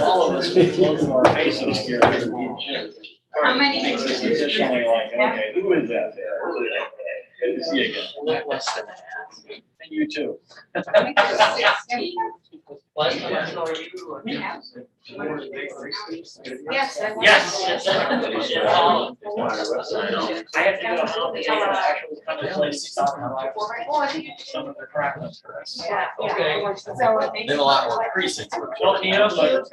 all of us look at our faces here. How many? Additionally, like, okay, who is that there? Good to see you again. And you too. Yes. Yes. I have to go home. Some of the practice for us. Yeah. Okay. Then a lot more precincts. Don't need them, but.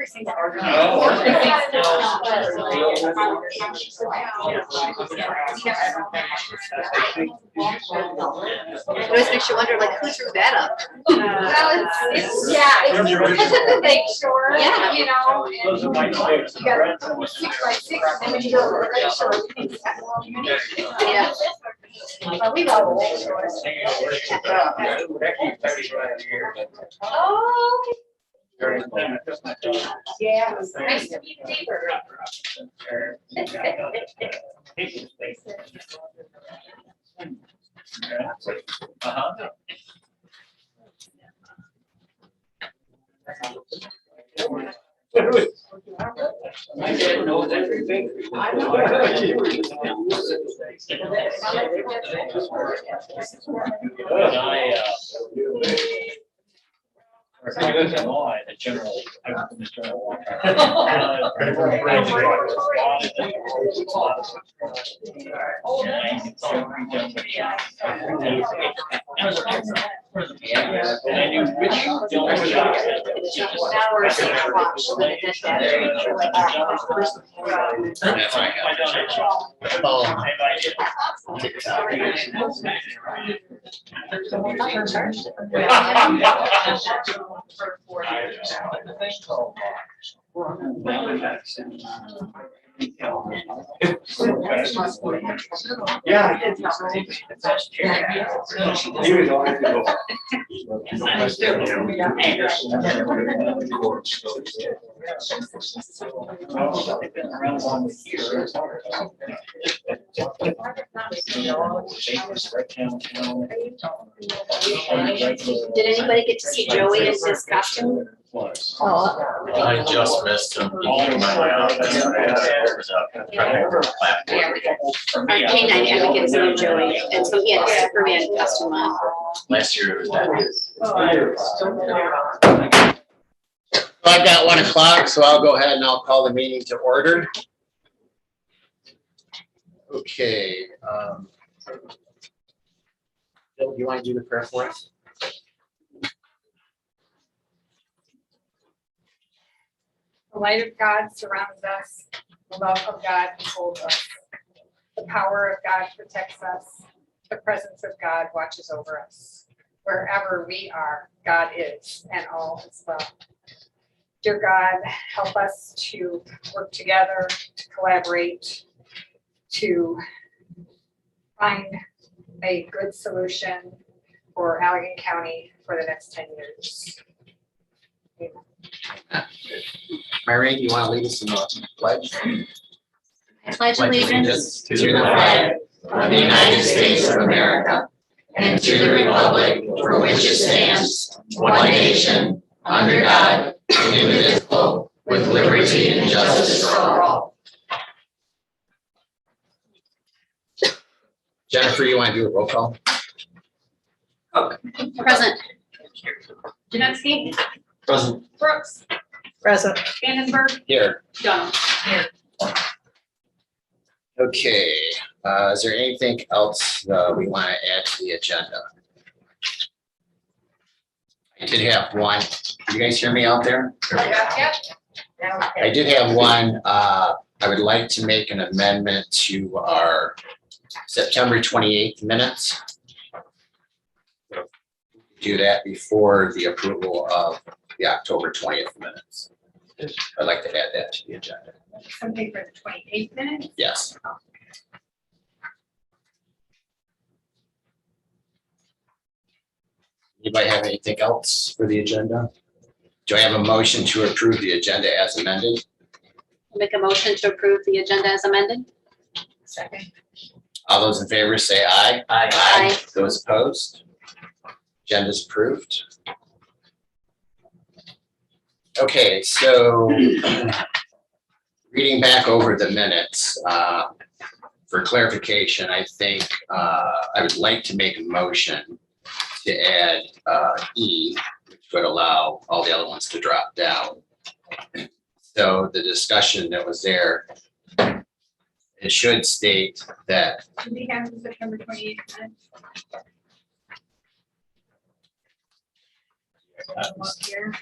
It always makes you wonder, like, who drew that up? Well, it's to make sure, Yeah. you know. Those are my sticks. You got 6x6, and then when you go to the red short, Yeah. But we love the red shorts. Oh, yeah, it was nice to meet you. Uh-huh. I didn't know everything. The general. And I knew which jobs. Yeah. Did anybody get to see Joey in his costume? Oh. I just missed him. He came by my office. Our canine advocates know Joey, and so he had a Superman costume on. Last year it was that. I've got 1 o'clock, so I'll go ahead and I'll call the meeting to order. Okay. Bill, do you want to do the prayer for us? The light of God surrounds us. The love of God holds us. The power of God protects us. The presence of God watches over us. Wherever we are, God is, and all is well. Dear God, help us to work together, to collaborate, to find a good solution for Allegan County for the next 10 years. Amen. Mary, do you want to lead us in the pledge? I pledge allegiance To the flag of the United States of America and to the republic for which it stands, one nation, under God, indivisible, with liberty and justice for all. Jennifer, you want to do a roll call? Present. Janetzky, Present. Brooks, Present. Vandenberg, Here. Dunn. Okay, is there anything else we want to add to the agenda? I did have one. Can you guys hear me out there? Yep. I did have one. I would like to make an amendment to our September 28th minutes. Do that before the approval of the October 20th minutes. I'd like to add that to the agenda. Something for the 28th minute. Yes. Anybody have anything else for the agenda? Do I have a motion to approve the agenda as amended? Make a motion to approve the agenda as amended. Second. All those in favor say aye. Aye. Those opposed? Agenda's approved. Okay, so reading back over the minutes, for clarification, I think I would like to make a motion to add E, which would allow all the other ones to drop down. So the discussion that was there, it should state that Do we have the September 28th minutes? Look here.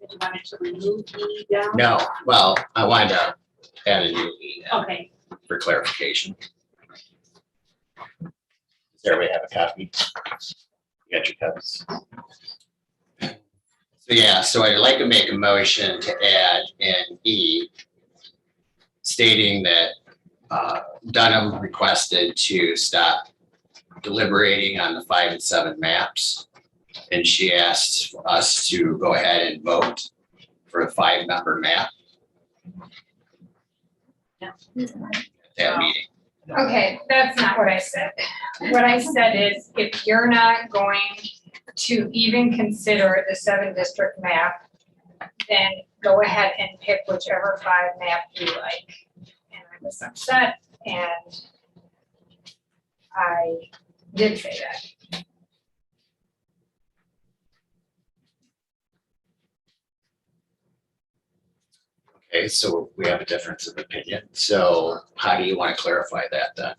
Did you want it to remove E down? no, well, I wanted to add a new E Okay. for clarification. Does everybody have a copy? You got your copies? So yeah, so I'd like to make a motion to add an E stating that Dunham requested to stop deliberating on the 5 and 7 maps. And she asked us to go ahead and vote for a 5-member map. That meeting. Okay, that's not what I said. What I said is, if you're not going to even consider the 7-district map, then go ahead and pick whichever 5 map you like. And I was upset, and I did say that. Okay, so we have a difference of opinion. So how do you want to clarify that then?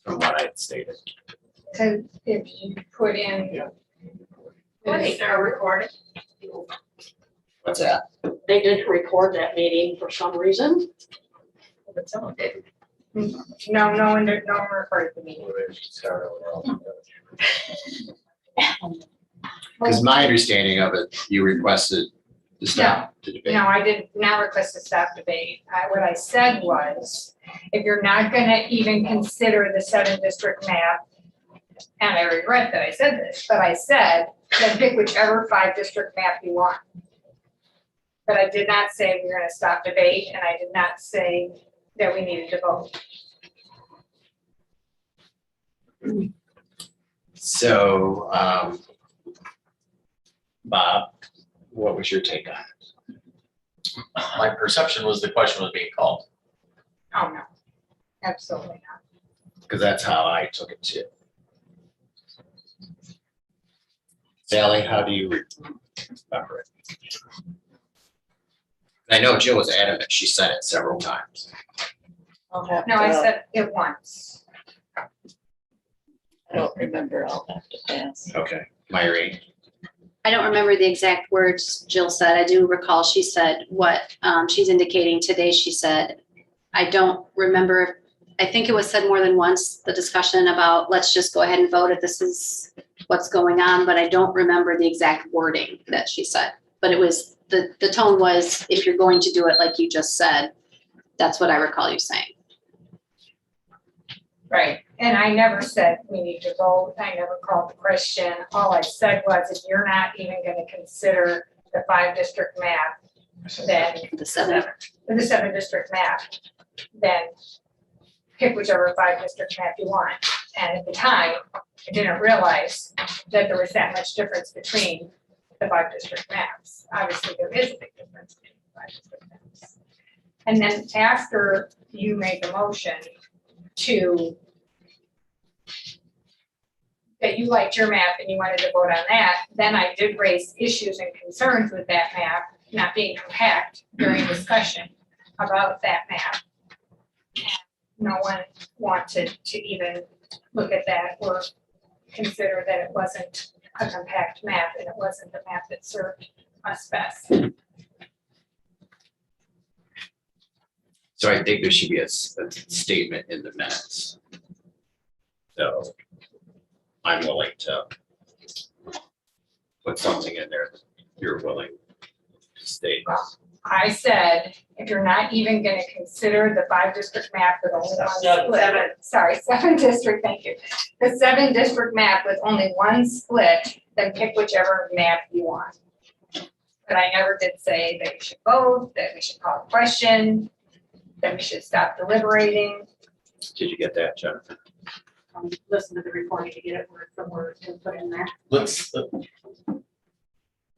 From what I had stated. Because if you put in. They are recorded. What's that? They didn't record that meeting for some reason. But someone did. No, no one recorded the meeting. Because my understanding of it, you requested to stop the debate. No, I did not request a stop debate. What I said was, if you're not gonna even consider the 7-district map, and I regret that I said this, but I said, then pick whichever 5-district map you want. But I did not say we're gonna stop debate, and I did not say that we needed to vote. So, Bob, what was your take on it? My perception was the question was being called. Oh, no, absolutely not. Because that's how I took it too. Sally, how do you remember it? I know Jill was adamant. She said it several times. No, I said it once. I don't remember, I'll have to pass. Okay, Myri. I don't remember the exact words Jill said. I do recall she said what she's indicating today. She said, I don't remember. I think it was said more than once, the discussion about let's just go ahead and vote if this is what's going on, but I don't remember the exact wording that she said. But it was, the tone was, if you're going to do it like you just said, that's what I recall you saying. Right, and I never said we need to vote, I never called the question, all I said was, if you're not even gonna consider the 5-district map, then The 7. the 7-district map, then pick whichever 5-district map you want. And at the time, I didn't realize that there was that much difference between the 5-district maps. Obviously, there is a big difference between the 5-district maps. And then after you made the motion to that you liked your map and you wanted to vote on that, then I did raise issues and concerns with that map not being compact during discussion about that map. No one wanted to even look at that or consider that it wasn't a compact map and it wasn't the map that served us best. So I think there should be a statement in the minutes. So I'm willing to put something in there that you're willing to state. I said, if you're not even gonna consider the 5-district map with only one split. Sorry, 7-district, thank you. The 7-district map with only one split, then pick whichever map you want. But I never did say that you should vote, that we should call a question, that we should stop deliberating. Did you get that, Jennifer? Listen to the recording to get it word for word and put in there. Let's,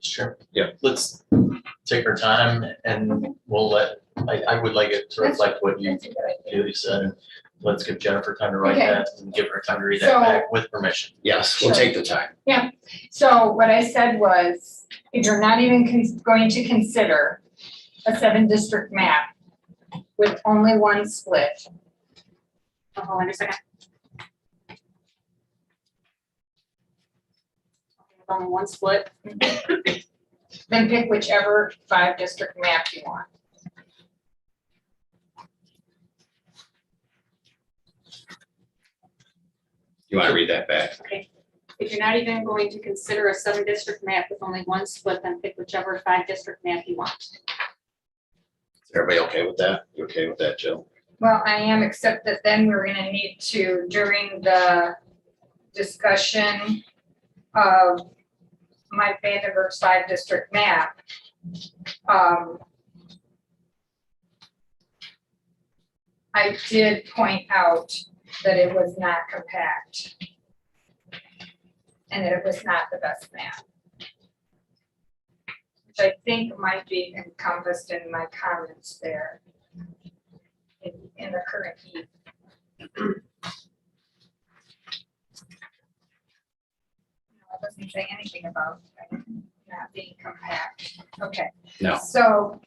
sure. Yeah. Let's take our time and we'll I would like it to reflect what you That's a good idea. Julie said. And let's give Jennifer time to write Okay. that and give her time to read So- that back with permission. Yes, we'll take the time. So what I said was, if you're not even going to consider a 7-district map with only one split, Oh, hold on a second. Only one split. then pick whichever 5-district map you want. You want to read that back? If you're not even going to consider a 7-district map with only one split, then pick whichever 5-district map you want. Is everybody okay with that? You okay with that, Jill? Well, I am, except that then we're gonna need to, during the discussion of Mike Vandenberg's 5-district map, I did point out that it was not compact and that it was not the best map, which I think might be encompassed in my comments there in the current heat. I wasn't saying anything about not being compact. Okay. No. So,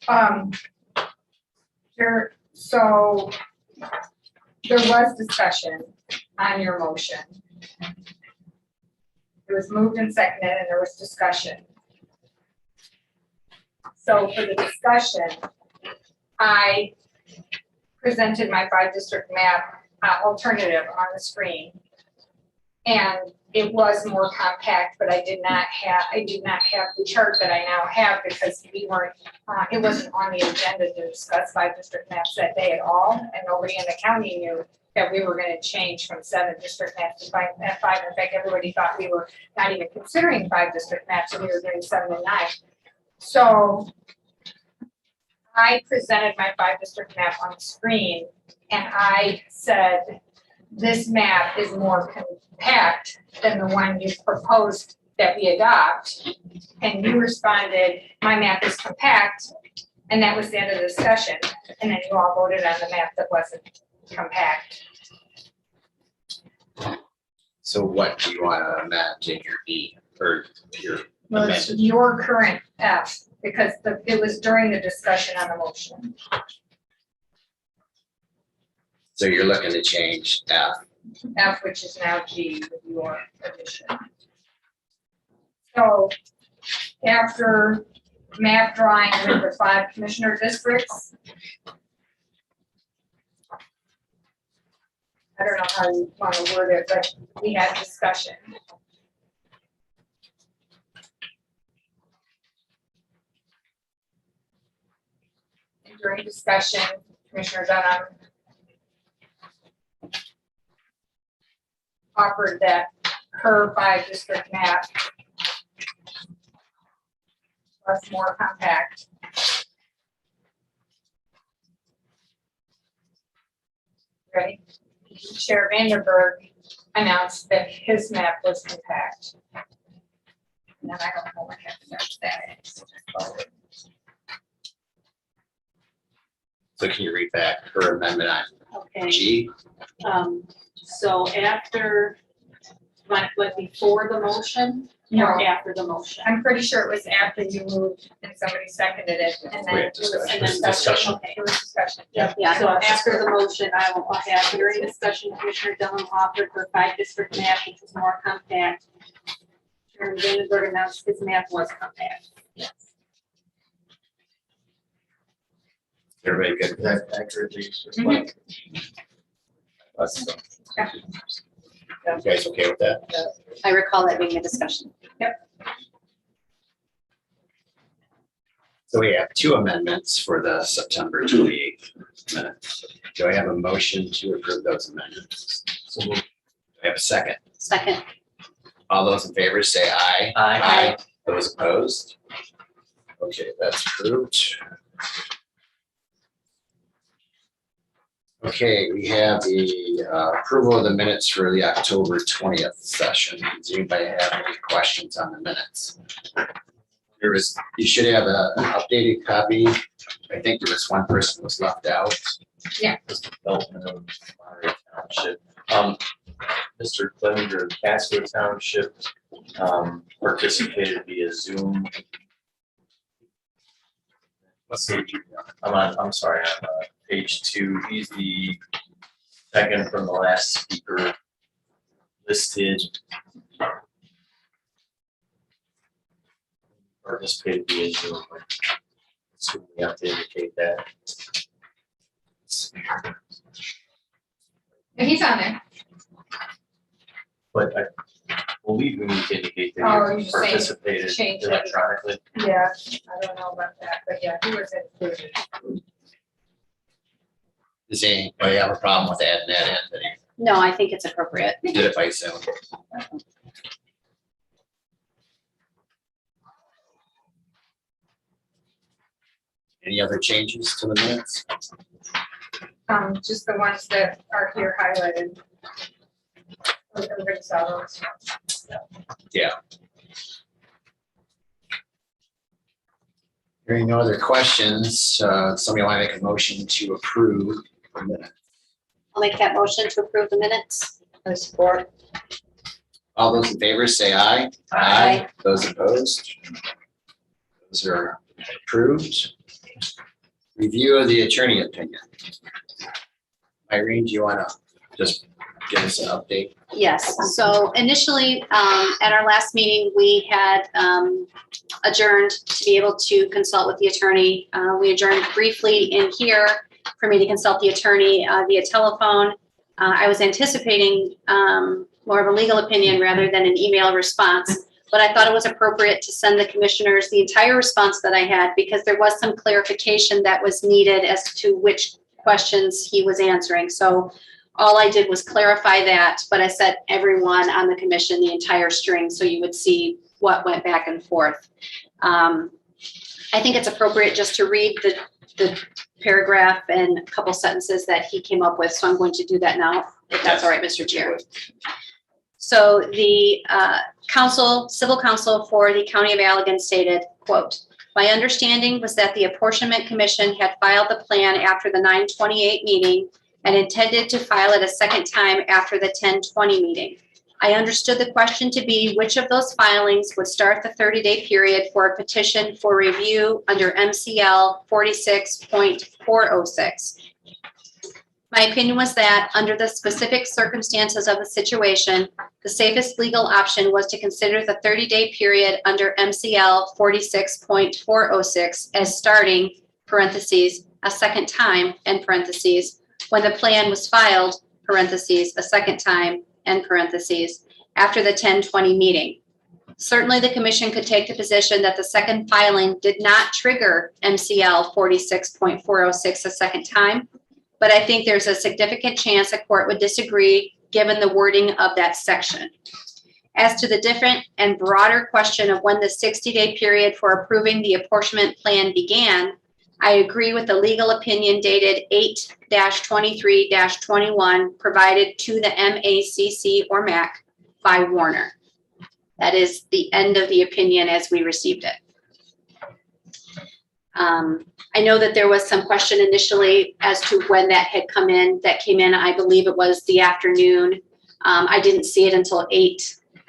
there was discussion on your motion. It was moved and seconded and there was discussion. So for the discussion, I presented my 5-district map alternative on the screen. And it was more compact, but I did not have the chart that I now have because we weren't, it wasn't on the agenda to discuss 5-district maps that day at all. And nobody in the county knew that we were gonna change from 7-district maps to 5. In fact, everybody thought we were not even considering 5-district maps and we were doing 7 and 9. So I presented my 5-district map on the screen and I said, this map is more compact than the one you proposed that we adopt. And you responded, my map is compact, and that was the end of the discussion. And then you all voted on the map that wasn't compact. So what do you want to amend in your E or your Well, it's amended? your current F, because it was during the discussion on the motion. So you're looking to change F. F, which is now G with your addition. So after map drawing with the 5 commissioner districts, I don't know how you want to word it, but we had discussion. And during discussion, Commissioner Dunham offered that her 5-district map was more compact. Ready? Chair Vandenberg announced that his map was compact. And I don't know what happened after that. So can you read back her amendment on Okay, G? so after, like before the motion No, or after the motion? I'm pretty sure it was after you moved and somebody seconded it and then We it had was discussion. and then Discussion. Okay, it was discussion. Yeah, so after the motion, I will have during discussion, Commissioner Dunham offered her 5-district map, which was more compact. Chairman Vandenberg announced his map was compact. Yes. Everybody good? Is that accurately reflect? Yeah. You guys okay with that? I recall that being a discussion. So we have two amendments for the September 28th minutes. Do I have a motion to approve those amendments? So moved. Do I have a second? Second. All those in favor say aye. Aye. Those opposed? Okay, that's approved. Okay, we have the approval of the minutes for the October 20th session. Does anybody have any questions on the minutes? You should have an updated copy. I think there was one person was left out. Development of Monterey Township. Mr. Clevenger, Casco Township, participated via Zoom. Let's see, I'm sorry, on page 2, he's the second from the last speaker listed. Participated via Zoom. So we have to indicate that. He's on there. But I believe we need to indicate Oh, that you're you just saying participated change it. electronically. Yeah, I don't know about that, but yeah, he was included. Does anybody have a problem with adding that in? That No, I think it's appropriate. he did it by Zoom. Any other changes to the minutes? Just the ones that are here highlighted. Everybody saw those. Yeah. Hearing no other questions, somebody want to make a motion to approve the minutes? I'll make that motion to approve the minutes. I support. All those in favor say aye. Aye. Those opposed? Those are approved. Review of the attorney opinion. Irene, do you want to just give us an update? Yes, so initially, at our last meeting, we had adjourned to be able to consult with the attorney. We adjourned briefly in here for me to consult the attorney via telephone. I was anticipating more of a legal opinion rather than an email response, but I thought it was appropriate to send the commissioners the entire response that I had because there was some clarification that was needed as to which questions he was answering. So all I did was clarify that, but I sent everyone on the commission the entire string so you would see what went back and forth. I think it's appropriate just to read the paragraph and a couple sentences that he came up with. So I'm going to do that now, if that's all right, Mr. Chair. So the civil counsel for the County of Allegan stated, quote, "My understanding was that the Apportionment Commission had filed the plan after the 9/28 meeting and intended to file it a second time after the 10/20 meeting. I understood the question to be which of those filings would start the 30-day period for a petition for review under MCL 46.406. My opinion was that under the specific circumstances of the situation, the safest legal option was to consider the 30-day period under MCL 46.406 as starting, parentheses, a second time, end parentheses, when the plan was filed, parentheses, a second time, end parentheses, after the 10/20 meeting. Certainly the commission could take the position that the second filing did not trigger MCL 46.406 a second time, but I think there's a significant chance a court would disagree given the wording of that section. As to the different and broader question of when the 60-day period for approving the apportionment plan began, I agree with the legal opinion dated 8-23-21 provided to the MACC or MAC by Warner. That is the end of the opinion as we received it. I know that there was some question initially as to when that had come in. That came in, I believe it was the afternoon. I didn't see it until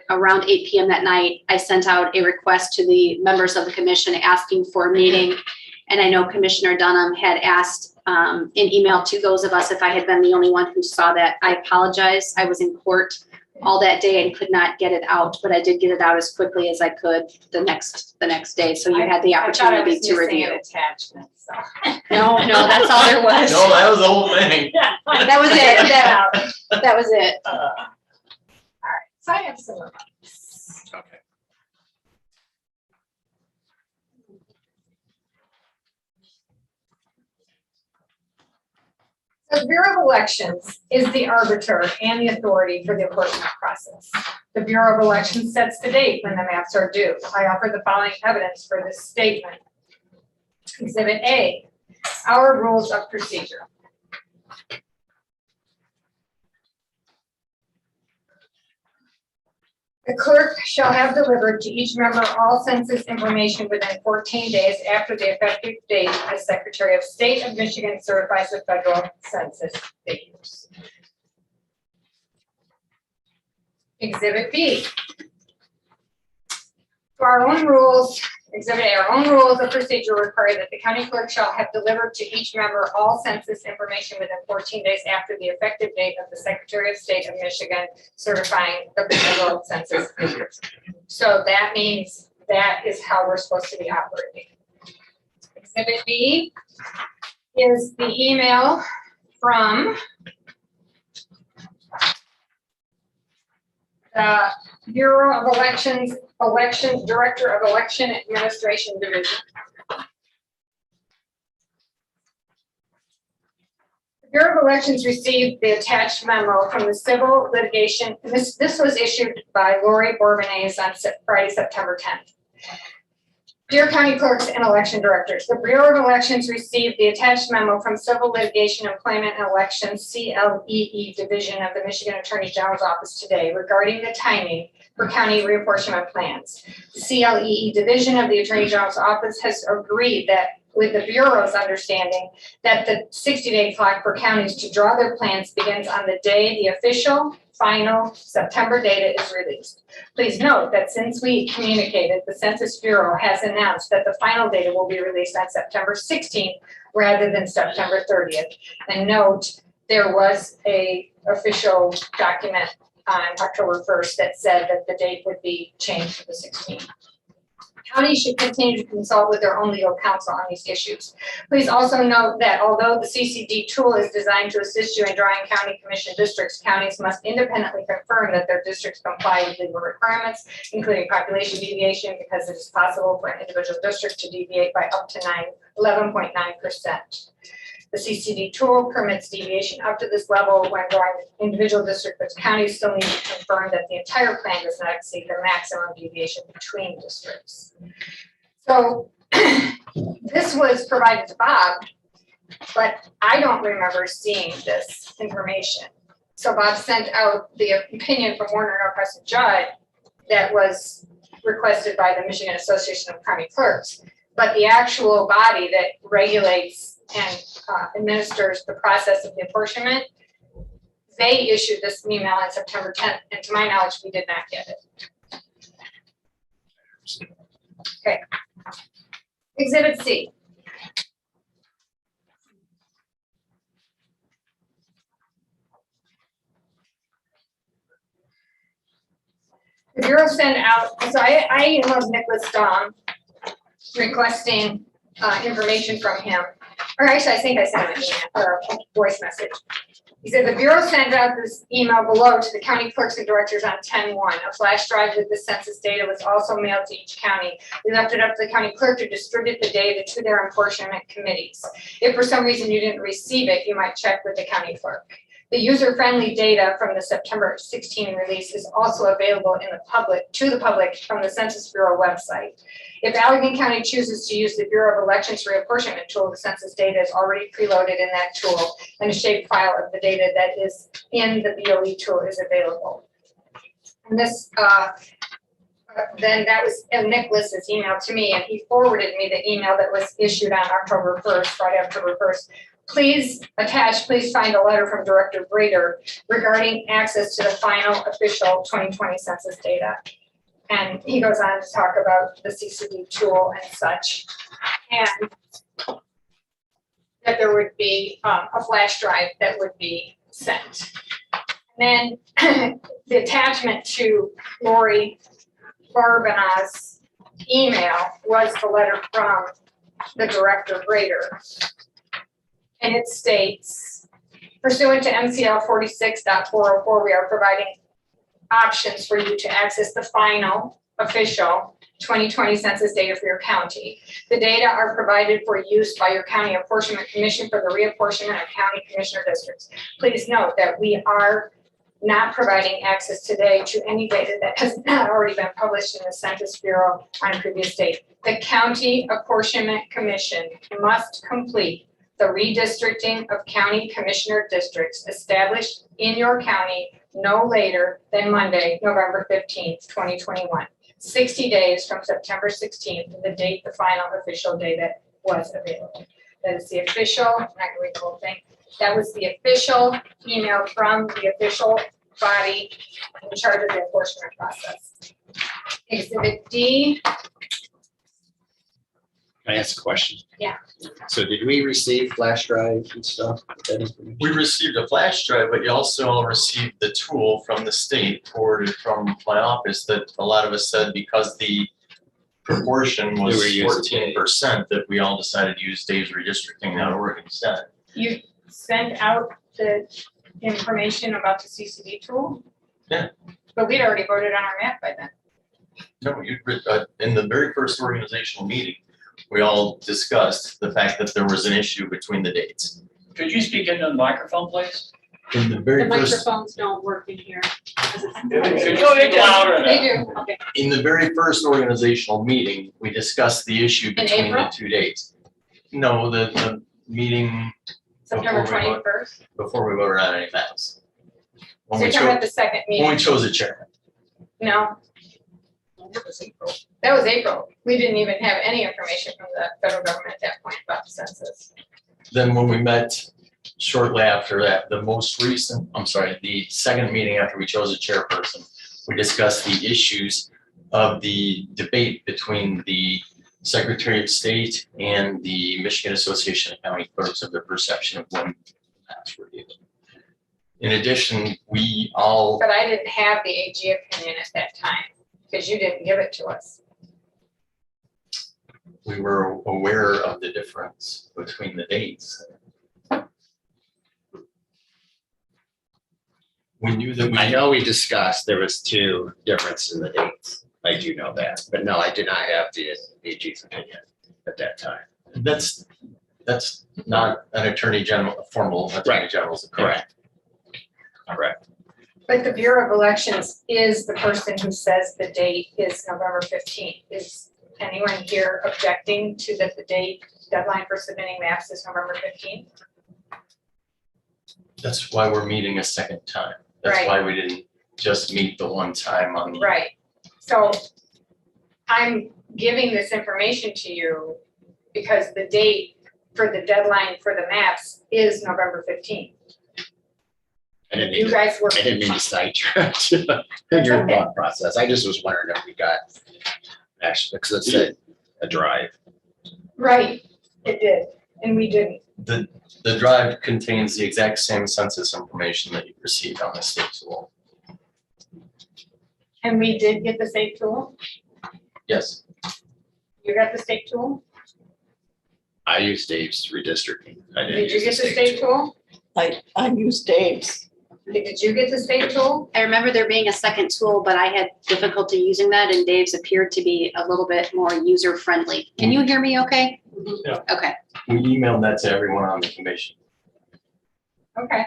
around 8 p.m. that night. I sent out a request to the members of the commission asking for a meeting. And I know Commissioner Dunham had asked in email to those of us if I had been the only one who saw that. I apologize. I was in court all that day and could not get it out, but I did get it out as quickly as I could the next day. So you had the opportunity to review. Attachment, so. No, that's all there was. No, that was the whole thing. That was it. That was it. All right, so I have some remarks. Okay. The Bureau of Elections is the arbiter and the authority for the apportionment process. The Bureau of Elections sets the date when the maps are due. I offer the following evidence for this statement. Exhibit A, our rules of procedure. The clerk shall have delivered to each member all census information within 14 days after the effective date the Secretary of State of Michigan certifies the federal census figures. Exhibit B. For our own rules, Exhibit A, our own rules of procedure require that the county clerk shall have delivered to each member all census information within 14 days after the effective date of the Secretary of State of Michigan certifying the federal census figures. So that means that is how we're supposed to be operating. Exhibit B is the email from the Bureau of Elections, Director of Election Administration Division. The Bureau of Elections received the attached memo from the civil litigation. This was issued by Lori Bourbonnais on Friday, September 10th. Dear County Clerks and Election Directors, the Bureau of Elections received the attached memo from Civil Litigation, Employment and Elections, CLEE Division of the Michigan Attorney General's Office today regarding the timing for county reapportionment plans. The CLEE Division of the Attorney General's Office has agreed that with the Bureau's understanding that the 60-day clock for counties to draw their plans begins on the day the official final September data is released. Please note that since we communicated, the Census Bureau has announced that the final data will be released on September 16th rather than September 30th. And note, there was a official document on October 1st that said that the date would be changed to the 16th. Counties should continue to consult with their own legal counsel on these issues. Please also note that although the CCD tool is designed to assist you in drawing county commission districts, counties must independently confirm that their districts comply with legal requirements, including population deviation, because it is possible for an individual district to deviate by up to 11.9%. The CCD tool permits deviation up to this level when drawing individual districts, but counties still need to confirm that the entire plan does not exceed the maximum deviation between districts. So this was provided to Bob, but I don't remember seeing this information. So Bob sent out the opinion from Warner Northwest Judd that was requested by the Michigan Association of County Clerks, but the actual body that regulates and administers the process of the apportionment, they issued this email on September 10th, and to my knowledge, we did not get it. Okay. Exhibit C. The Bureau sent out, so I emailed Nicholas Dom requesting information from him. Or actually, I think I sent him an email or a voice message. He said the Bureau sent out this email below to the county clerks and directors on 10/1. A flash drive with the census data was also mailed to each county. We left it up to the county clerk to distribute the data to their apportionment committees. If for some reason you didn't receive it, you might check with the county clerk. The user-friendly data from the September 16 release is also available to the public from the Census Bureau website. If Allegheny County chooses to use the Bureau of Elections reapportionment tool, the census data is already preloaded in that tool, and a shaped file of the data that is in the BOE tool is available. And this, then that was Nicholas's email to me, and he forwarded me the email that was issued on October 1st, Friday, October 1st. Please find a letter from Director Brader regarding access to the final official 2020 census data. And he goes on to talk about the CCD tool and such, and that there would be a flash drive that would be sent. And then the attachment to Lori Bourbonnais' email was the letter from the Director Brader. And it states, pursuant to MCL 46.404, we are providing options for you to access the final, official 2020 census data for your county. The data are provided for use by your county apportionment commission for the reapportionment of county commissioner districts. Please note that we are not providing access today to any data that has not already been published in the Census Bureau on a previous date. The County Apportionment Commission must complete the redistricting of county commissioner districts established in your county no later than Monday, November 15th, 2021. 60 days from September 16th, the date the final official data was available. That is the official, I'm not gonna read the whole thing. That was the official email from the official body in charge of the enforcement process. Exhibit D, Can I ask a question? Yeah. So did we receive flash drives and stuff? with that information? We received a flash drive, but you also received the tool from the state forwarded from my office that a lot of us said because the proportion was We were using 14%, that we all decided to use Dave's redistricting.org instead. you sent out the information about the CCD tool? Yeah. But we'd already voted on our map by then. No, in the very first organizational meeting, we all discussed the fact that there was an issue between the dates. Could you speak into the microphone, please? In the The very first, microphones don't work in here. Could you speak louder? They do, okay. in the very first organizational meeting, we discussed the issue between the April? two dates. No, the meeting September Before we vote. 21st. before we voted on any maps. So When you're we talking about chose, the second when we meeting? chose a chairman. No. That was April. We didn't even have any information from the federal government at that point about the census. Then when we met shortly after that, the second meeting after we chose a chairperson, we discussed the issues of the debate between the Secretary of State and the Michigan Association of County Clerks of their perception of when maps were used. In addition, we all, But I didn't have the AG opinion at that time because you didn't give it to us. we were aware of the difference between the dates. We knew that we. I know we discussed there was two differences in the dates. I do know that, but no, I did not have the AG's opinion at that time. That's not an attorney general, a formal attorney Right. general's opinion. Correct. But the Bureau of Elections is the person who says the date is November 15th. Is anyone here objecting to that the date deadline for submitting maps is November 15th? That's why we're meeting a second time. That's Right. why we didn't just meet the one time on the. Right. So I'm giving this information to you because the date for the deadline for the maps is November 15th. I didn't mean You to, guys were. I didn't mean to sidetrack your thought process. I just was wondering if we got actually, because it said a drive. Right, it did, and we didn't. The drive contains the exact same census information that you received on the state tool. And we did get the state tool? Yes, You got the state tool? I used Dave's redistricting. I didn't Did you use get the state tool? I use Dave's. Did you get the state tool? I remember there being a second tool, but I had difficulty using that and Dave's appeared to be a little bit more user-friendly. Can you hear me okay? Yeah. Okay. we emailed that to everyone on the commission. Okay.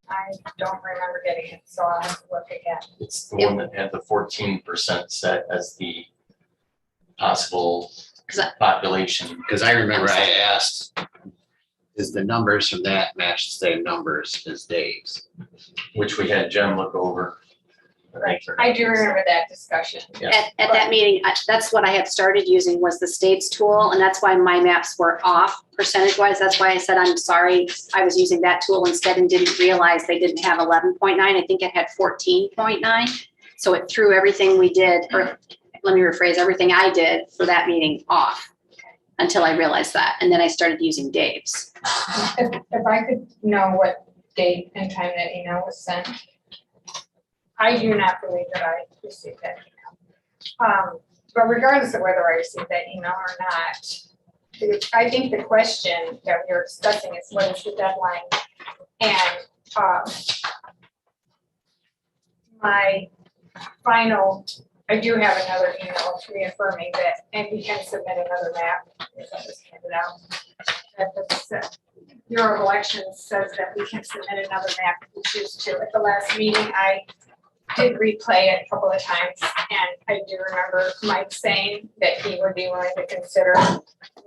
I don't remember getting it, so I'll have to look again. It's the one that had the 14% set as the possible 'Cause I- population. Because I remember I asked, is the numbers from that match the same numbers as Dave's? Which we had Jen look over. Right, I do remember that discussion. Yeah. At that meeting, that's what I had started using was the state's tool, and that's why my maps were off percentage-wise. That's why I said, I'm sorry, I was using that tool instead and didn't realize they didn't have 11.9. I think it had 14.9. So it threw everything we did, or let me rephrase, everything I did for that meeting off until I realized that. And then I started using Dave's. If I could know what date and time that email was sent. I do not believe that I received that email. But regardless of whether I received that email or not, I think the question that we're discussing is what is the deadline? And my final I do have another email reaffirming that, and we can submit another map, if I just handed out. That the Bureau of Elections says that we can submit another map if we choose to. At the last meeting, I did replay it a couple of times, and I do remember Mike saying that he would be willing to consider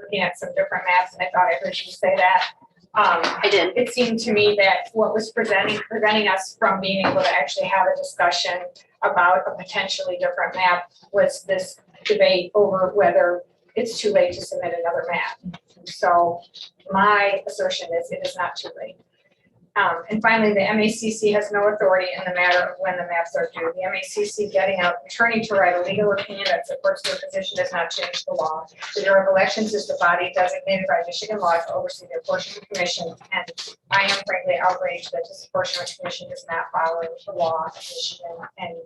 looking at some different maps, and I thought I heard you say that. I did. It seemed to me that what was preventing us from being able to actually have a discussion about a potentially different map was this debate over whether it's too late to submit another map. So my assertion is it is not too late. And finally, the MACC has no authority in the matter of when the maps are due. The MACC getting an attorney to write a legal opinion that supports their position does not change the law. The Bureau of Elections is the body designated by Michigan law to oversee the Apportionment Commission, and I am frankly outraged that this Apportionment Commission is not following the law of Michigan and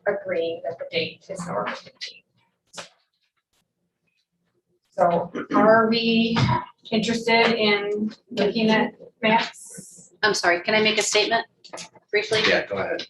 agreeing that the date is November 15th. So are we interested in looking at maps? I'm sorry, can I make a statement briefly? Yeah, go ahead.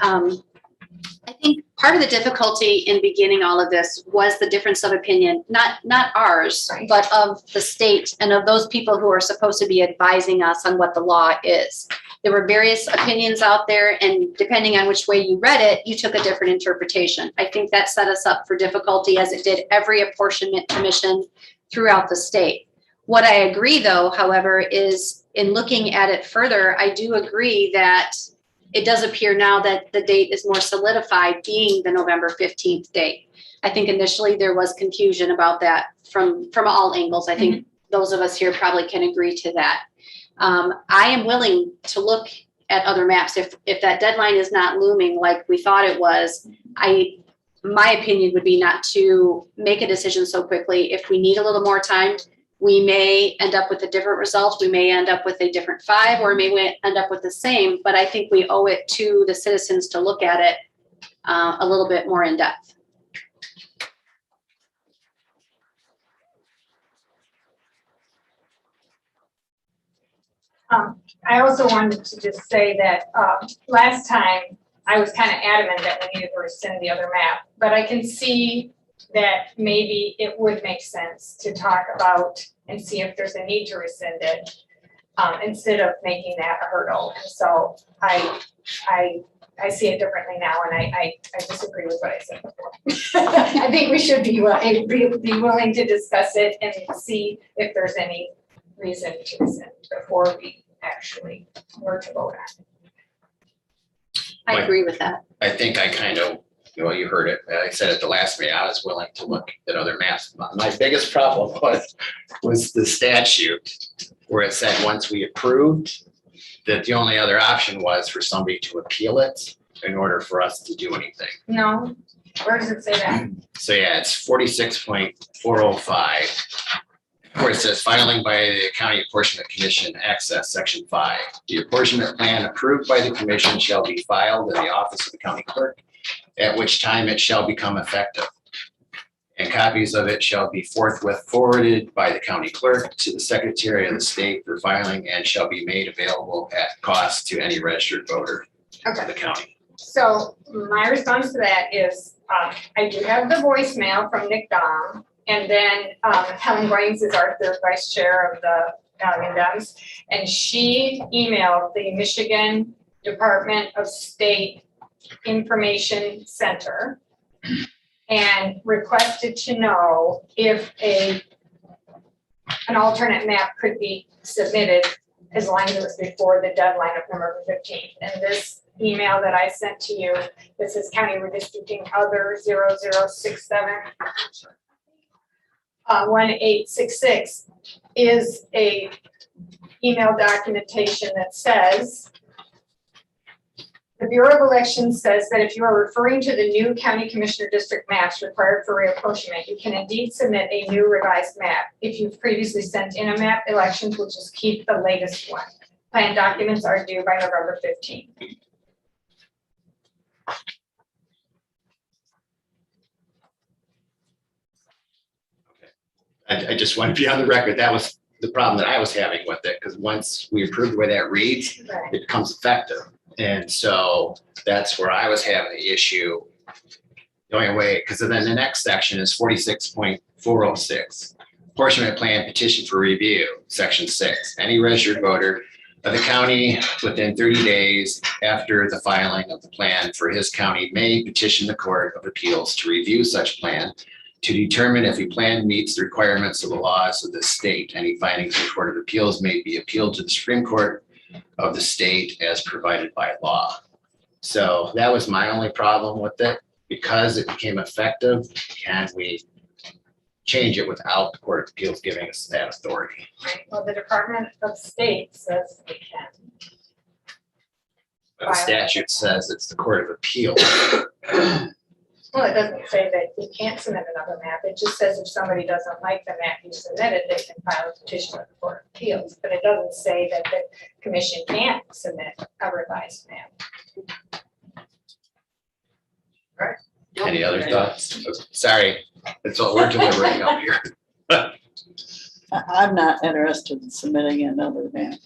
I think part of the difficulty in beginning all of this was the difference of opinion, not ours, Right. but of the state and of those people who are supposed to be advising us on what the law is. There were various opinions out there, and depending on which way you read it, you took a different interpretation. I think that set us up for difficulty, as it did every apportionment commission throughout the state. What I agree, though, however, is in looking at it further, I do agree that it does appear now that the date is more solidified, being the November 15th date. I think initially there was confusion about that from all angles. I think those of us here probably can agree to that. I am willing to look at other maps. If that deadline is not looming like we thought it was, my opinion would be not to make a decision so quickly. If we need a little more time, we may end up with a different result. We may end up with a different 5, or may end up with the same, but I think we owe it to the citizens to look at it a little bit more in depth. I also wanted to just say that last time I was kind of adamant that we needed to rescind the other map, but I can see that maybe it would make sense to talk about and see if there's a need to rescind it instead of making that a hurdle. And so I see it differently now, and I disagree with what I said before. I think we should be willing to discuss it and see if there's any reason to rescind before we actually were to vote on it. I agree with that. I think I kind of, well, you heard it. I said at the last meeting, I was willing to look at other maps. My biggest problem was the statute where it said once we approved, that the only other option was for somebody to appeal it in order for us to do anything. No, where does it say that? So yeah, it's 46.405, where it says filing by the County Apportionment Commission, access section 5. The apportionment plan approved by the commission shall be filed in the office of the county clerk, at which time it shall become effective. And copies of it shall be forthwith forwarded by the county clerk to the Secretary of the State for filing, and shall be made available at cost to any registered voter of the county. So my response to that is, I do have the voicemail from Nick Dom, and then Helen Goins is our third vice chair of the Dems, and she emailed the Michigan Department of State Information Center and requested to know if an alternate map could be submitted as long as it was before the deadline of November 15th. And this email that I sent to you, this is county redistricting other 0067 1866, is a email documentation that says, the Bureau of Elections says that if you are referring to the new county commissioner district maps required for reapportionment, you can indeed submit a new revised map. If you've previously sent in a map, elections will just keep the latest one. Plan documents are due by November 15th. I just want to be on the record. That was the problem that I was having with it, because once we approved the way that reads, Right. it becomes effective. And so that's where I was having the issue The only way, because then the next section is 46.406. Apportionment plan petition for review, section 6. Any registered voter of the county within 30 days after the filing of the plan for his county may petition the Court of Appeals to review such plan to determine if a plan meets the requirements of the laws of the state. Any findings of the Court of Appeals may be appealed to the Supreme Court of the state as provided by law. So that was my only problem with it. Because it became effective, can we change it without the Court of Appeals giving us that authority? Right, well, the Department of State says we can. But the statute says it's the Court of Appeals. Well, it doesn't say that you can't submit another map. It just says if somebody doesn't like the map you submitted, they can file a petition with the Court of Appeals. But it doesn't say that the commission can't submit a revised map. Any other thoughts? Sorry, it's all we're deliberating up here. I'm not interested in submitting another map.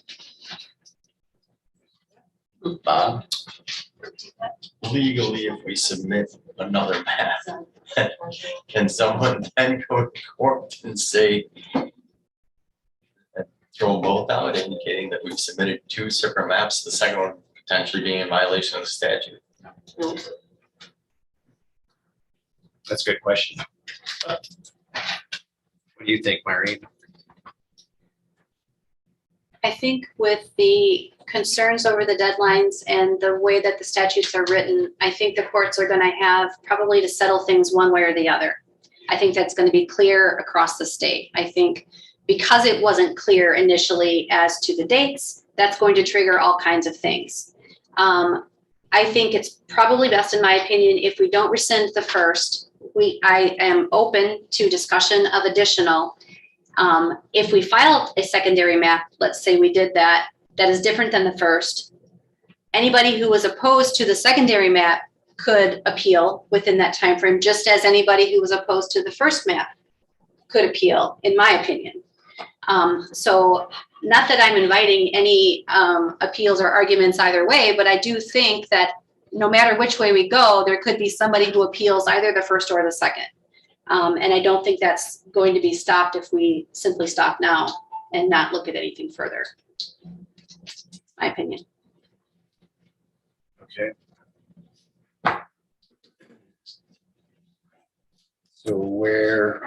Bob? Legally, if we submit another map, can someone then go to court and say, throw them both out, indicating that we've submitted 2 separate maps, the second one potentially being in violation of the statute? That's a good question. What do you think, Maureen? I think with the concerns over the deadlines and the way that the statutes are written, I think the courts are gonna have probably to settle things one way or the other. I think that's gonna be clear across the state. I think because it wasn't clear initially as to the dates, that's going to trigger all kinds of things. I think it's probably best, in my opinion, if we don't rescind the first, I am open to discussion of additional. If we filed a secondary map, let's say we did that, that is different than the first. Anybody who was opposed to the secondary map could appeal within that time frame, just as anybody who was opposed to the first map could appeal, in my opinion. So not that I'm inviting any appeals or arguments either way, but I do think that no matter which way we go, there could be somebody who appeals either the first or the second. And I don't think that's going to be stopped if we simply stop now and not look at anything further. My opinion. Okay. So where,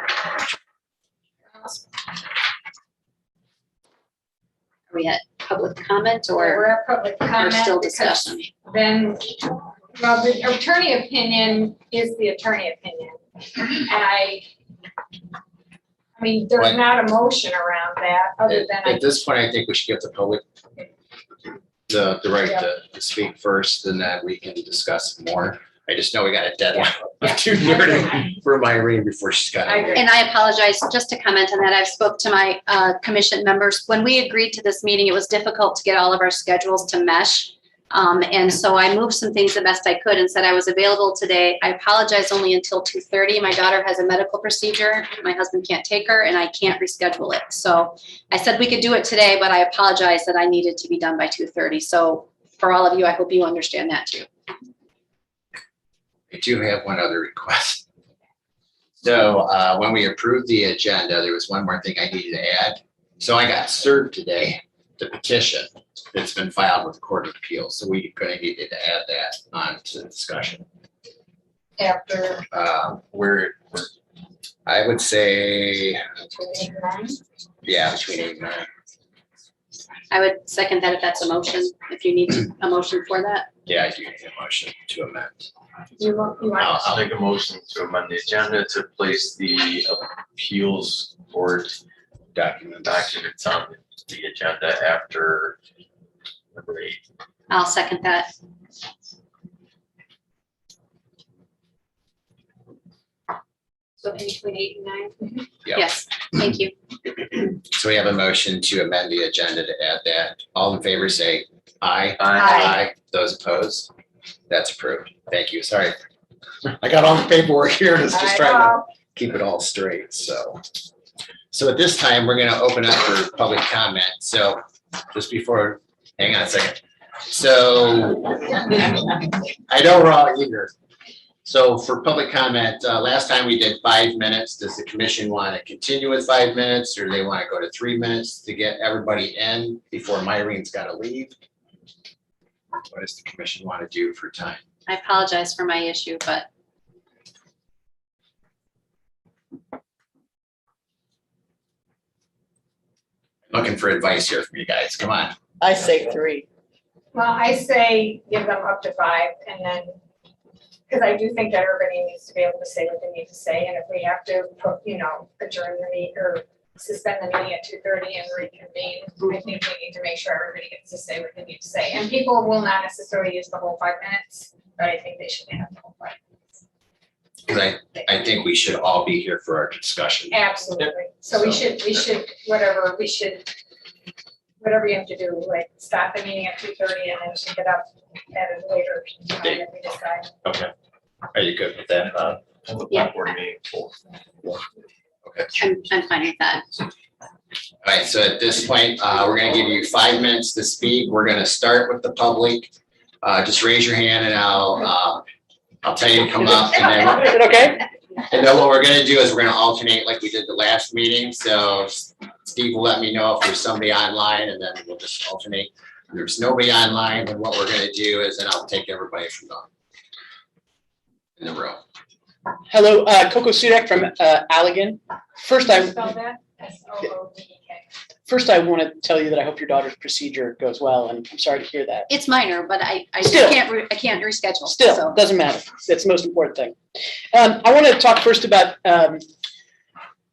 Are we at public comment We're or at public comment. still because discussion? Then, well, the attorney opinion is the attorney opinion. And I mean, there's What? not a motion around that, other than at this point, I think we should give the public the right to speak first, and then we can discuss more. I just know we got a deadline of 2:30 for Maureen before she's got. I agree. And I apologize, just to comment on that, I've spoke to my commission members. When we agreed to this meeting, it was difficult to get all of our schedules to mesh. And so I moved some things the best I could and said I was available today. I apologize only until 2:30. My daughter has a medical procedure. My husband can't take her and I can't reschedule it. So I said we could do it today, but I apologize that I needed to be done by 2:30. So for all of you, I hope you understand that too. I do have one other request. So when we approved the agenda, there was one more thing I needed to add. So I got served today, the petition that's been filed with the Court of Appeals. So we're going to need to add that on to the discussion. after We're I would say, 2:89. yeah, between 8 and 9. I would second that if that's a motion, if you need a motion for that. Yeah, I do need a motion to amend. You want, I'll make a motion to amend the agenda to place the appeals board documents on the agenda after number 8. I'll second that. so in between 8 and 9. Yep. Yes, thank you. So we have a motion to amend the agenda to add that. All in favor, say aye. Aye. Those opposed? That's approved. Thank you. Sorry. I got all the paperwork here and it's just trying to keep it all straight, so. So at this time, we're gonna open up for public comment. So just before, hang on a second. So I know we're all eager. So for public comment, last time we did 5 minutes. Does the commission want to continue with 5 minutes, or do they want to go to 3 minutes to get everybody in before Myrene's got to leave? What does the commission want to do for time? I apologize for my issue, but Looking for advice here from you guys. Come on. I say 3. Well, I say give them up to 5 and then, because I do think that everybody needs to be able to say what they need to say. And if we have to put, adjourn the meeting or suspend the meeting at 2:30 and reconvene, I think we need to make sure everybody gets to say what they need to say. And people will not necessarily use the whole 5 minutes, but I think they should have the whole 5 minutes. Because I think we should all be here for our discussion. Absolutely. So we should, whatever you have to do, like stop the meeting at 2:30 and then pick it up at a later time if we decide. Okay. Are you good with that? Yeah. Board meeting 4. Okay. I'm fine with that. All right, so at this point, we're gonna give you 5 minutes to speak. We're gonna start with the public. Just raise your hand and I'll tell you to come up, and then, Is it okay? and then what we're gonna do is we're gonna alternate like we did the last meeting. So Steve will let me know if there's somebody online, and then we'll just alternate. If there's nobody online, then what we're gonna do is then I'll take everybody from in the room. Hello, Coco Sudak from Allegan. First, Spell that, SOODK. I want to tell you that I hope your daughter's procedure goes well, and I'm sorry to hear that. It's minor, but I just Still. I can't reschedule. Still, so. doesn't matter. That's the most important thing. I want to talk first about the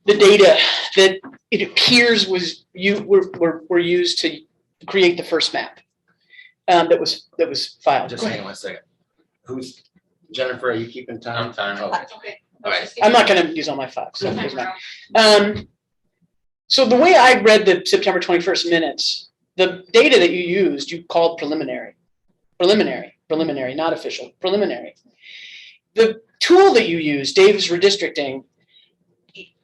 data that it appears were used to create the first map that was filed. Just hang on 1 second. Who's, Jennifer, are you keeping time? I'm fine. Okay. All right. I'm not going to use all my 5. So, it doesn't matter. So the way I read the September 21st minutes, the data that you used, you called preliminary, not official, preliminary. The tool that you use, Dave's redistricting,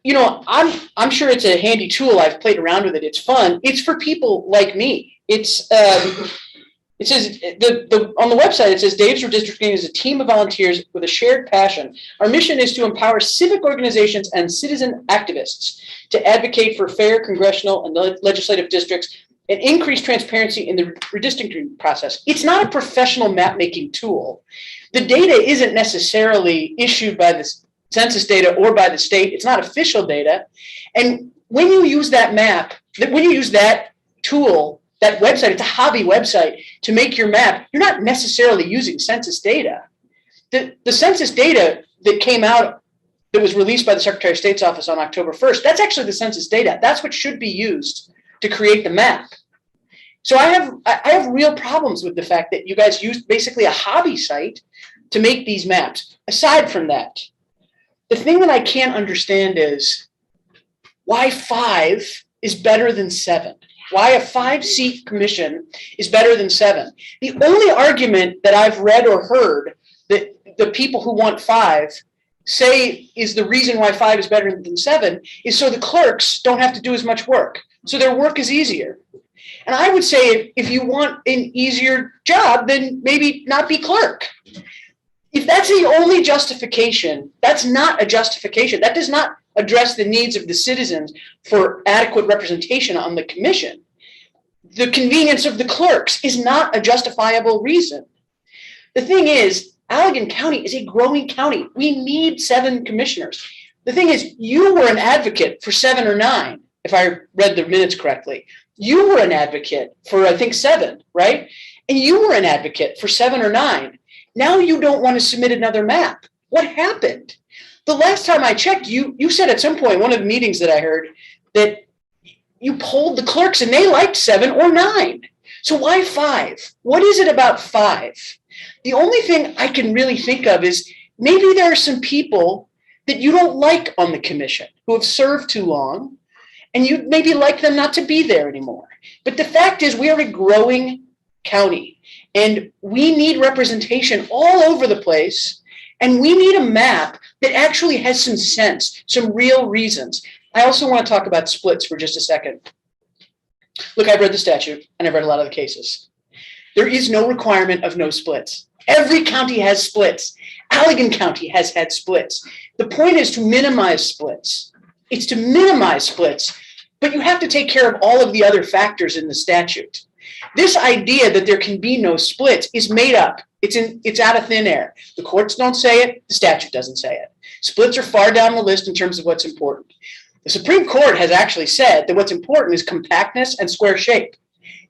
I'm sure it's a handy tool. I've played around with it. It's fun. It's for people like me. It says on the website, it says Dave's Redistricting is a team of volunteers with a shared passion. Our mission is to empower civic organizations and citizen activists to advocate for fair congressional and legislative districts and increase transparency in the redistricting process. It's not a professional map-making tool. The data isn't necessarily issued by the census data or by the state. It's not official data. And when you use that map, when you use that tool, that website, it's a hobby website, to make your map, you're not necessarily using census data. The census data that came out, that was released by the Secretary of State's office on October 1st, that's actually the census data. That's what should be used to create the map. So I have real problems with the fact that you guys used basically a hobby site to make these maps. Aside from that, the thing that I can't understand is why 5 is better than 7. Why a 5-seat commission is better than 7. The only argument that I've read or heard that the people who want 5 say is the reason why 5 is better than 7 is so the clerks don't have to do as much work. So their work is easier. And I would say if you want an easier job, then maybe not be clerk. If that's the only justification, that's not a justification. That does not address the needs of the citizens for adequate representation on the commission. The convenience of the clerks is not a justifiable reason. The thing is, Allegan County is a growing county. We need 7 commissioners. The thing is, you were an advocate for 7 or 9, if I read the minutes correctly. You were an advocate for, I think, 7, right? And you were an advocate for 7 or 9. Now you don't want to submit another map. What happened? The last time I checked, you said at some point, one of the meetings that I heard, that you polled the clerks and they liked 7 or 9. So why 5? What is it about 5? The only thing I can really think of is maybe there are some people that you don't like on the commission who have served too long, and you maybe like them not to be there anymore. But the fact is we are a growing county, and we need representation all over the place, and we need a map that actually has some sense, some real reasons. I also want to talk about splits for just a second. Look, I've read the statute, and I've read a lot of the cases. There is no requirement of no splits. Every county has splits. Allegan County has had splits. The point is to minimize splits. It's to minimize splits, but you have to take care of all of the other factors in the statute. This idea that there can be no splits is made up. It's out of thin air. The courts don't say it, the statute doesn't say it. Splits are far down the list in terms of what's important. The Supreme Court has actually said that what's important is compactness and square shape,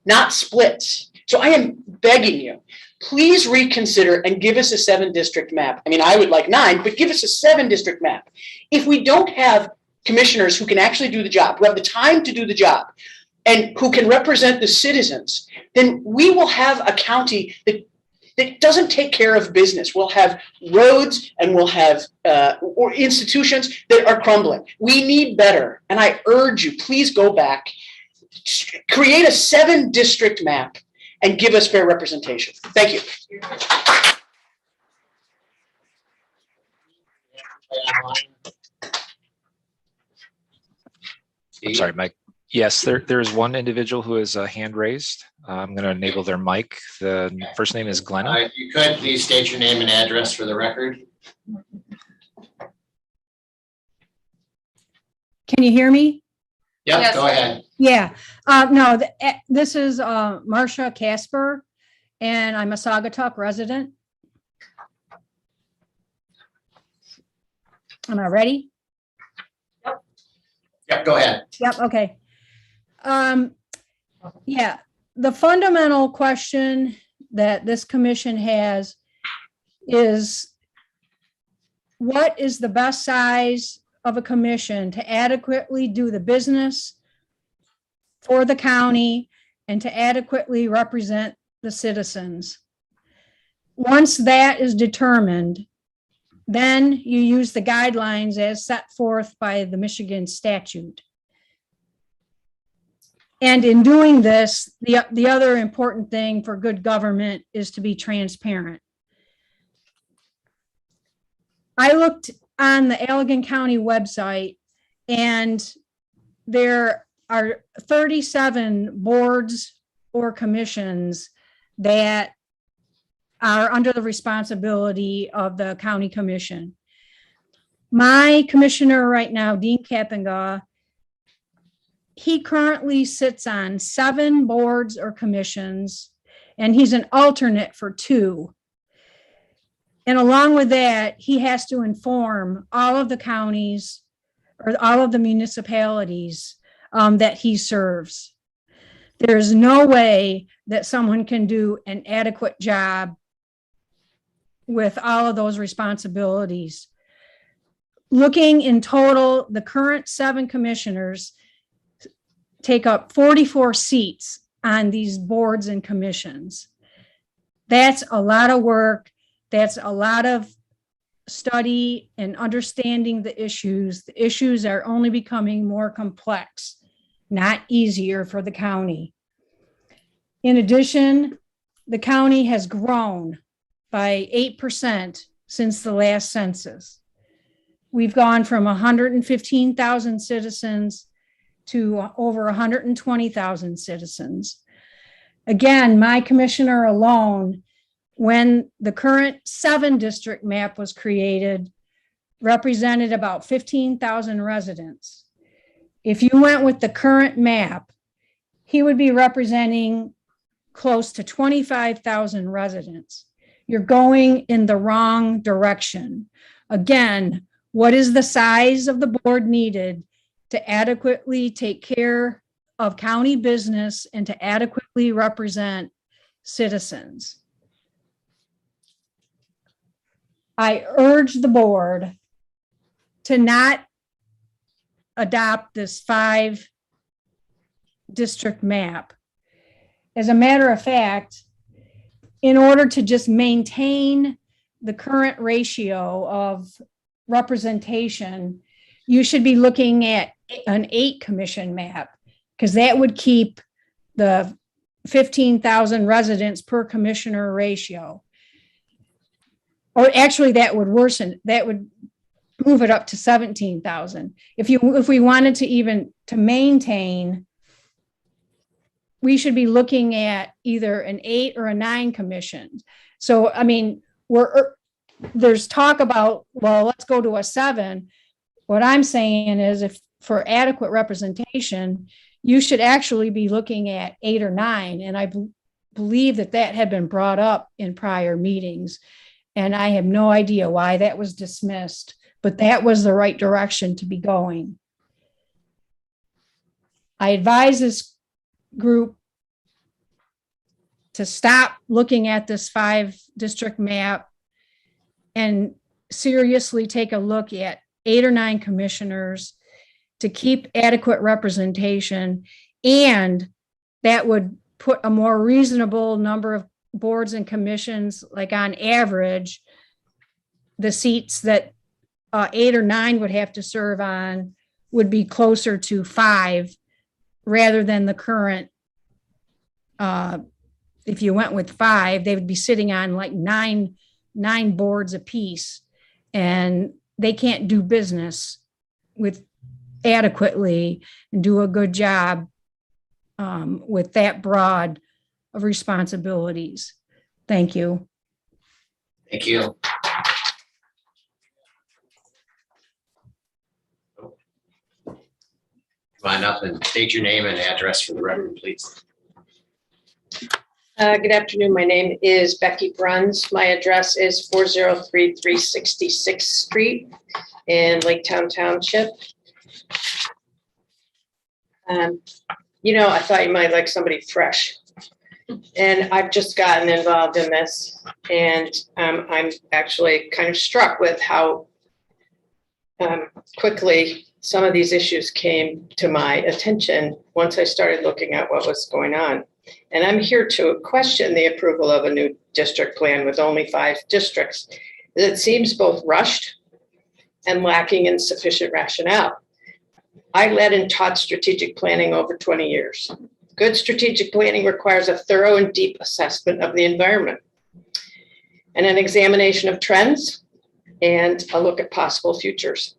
not splits. So I am begging you, please reconsider and give us a 7-district map. I mean, I would like 9, but give us a 7-district map. If we don't have commissioners who can actually do the job, who have the time to do the job, and who can represent the citizens, then we will have a county that doesn't take care of business. We'll have roads and we'll have or institutions that are crumbling. We need better. And I urge you, please go back, create a 7-district map and give us fair representation. Thank you. I'm sorry, Mike. Yes, there is one individual who has a hand raised. I'm going to enable their mic. The first name is Glenna. If you could, please state your name and address for the record. Can you hear me? Yep, Yes. go ahead. Yeah. No, this is Marcia Casper, and I'm a Saugatuck resident. Am I ready? Yep, go ahead. Yep, okay. Yeah, the fundamental question that this commission has is, what is the best size of a commission to adequately do the business for the county and to adequately represent the citizens? Once that is determined, then you use the guidelines as set forth by the Michigan statute. And in doing this, the other important thing for good government is to be transparent. I looked on the Allegan County website, and there are 37 boards or commissions that are under the responsibility of the county commission. My commissioner right now, Dean Kappengaw, he currently sits on 7 boards or commissions, and he's an alternate for 2. And along with that, he has to inform all of the counties or all of the municipalities that he serves. There is no way that someone can do an adequate job with all of those responsibilities. Looking in total, the current 7 commissioners take up 44 seats on these boards and commissions. That's a lot of work. That's a lot of study and understanding the issues. The issues are only becoming more complex, not easier for the county. In addition, the county has grown by 8% since the last census. We've gone from 115,000 citizens to over 120,000 citizens. Again, my commissioner alone, when the current 7-district map was created, represented about 15,000 residents. If you went with the current map, he would be representing close to 25,000 residents. You're going in the wrong direction. Again, what is the size of the board needed to adequately take care of county business and to adequately represent citizens? I urge the board to not adopt this 5-district map. As a matter of fact, in order to just maintain the current ratio of representation, you should be looking at an 8-commission map, because that would keep the 15,000 residents per commissioner ratio. Or actually, that would worsen, that would move it up to 17,000. If we wanted to maintain, we should be looking at either an 8 or a 9 commission. So, I mean, there's talk about, well, let's go to a 7. What I'm saying is if for adequate representation, you should actually be looking at 8 or 9. And I believe that that had been brought up in prior meetings. And I have no idea why that was dismissed, but that was the right direction to be going. I advise this group to stop looking at this 5-district map and seriously take a look at 8 or 9 commissioners to keep adequate representation. And that would put a more reasonable number of boards and commissions, like on average, the seats that 8 or 9 would have to serve on would be closer to 5 rather than the current. If you went with 5, they would be sitting on like nine boards apiece, and they can't do business with adequately and do a good job with that broad of responsibilities. Thank you. Thank you. Come on up and state your name and address for the record, please. Good afternoon. My name is Becky Bruns. My address is 403 366th Street in Laketown Township. I thought you might like somebody fresh. And I've just gotten involved in this, and I'm actually kind of struck with how quickly some of these issues came to my attention once I started looking at what was going on. And I'm here to question the approval of a new district plan with only 5 districts. It seems both rushed and lacking in sufficient rationale. I led and taught strategic planning over 20 years. Good strategic planning requires a thorough and deep assessment of the environment and an examination of trends and a look at possible futures.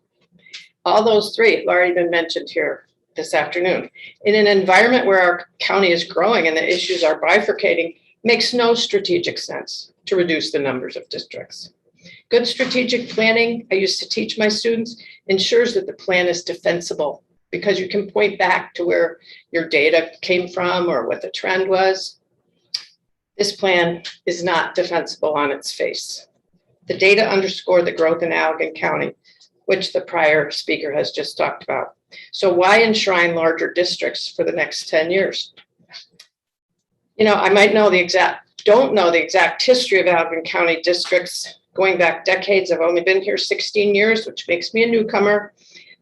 All those 3 have already been mentioned here this afternoon. In an environment where our county is growing and the issues are bifurcating, makes no strategic sense to reduce the numbers of districts. Good strategic planning, I used to teach my students, ensures that the plan is defensible because you can point back to where your data came from or what the trend was. This plan is not defensible on its face. The data underscore the growth in Allegan County, which the prior speaker has just talked about. So why enshrine larger districts for the next 10 years? I might don't know the exact history of Allegan County districts going back decades. I've only been here 16 years, which makes me a newcomer,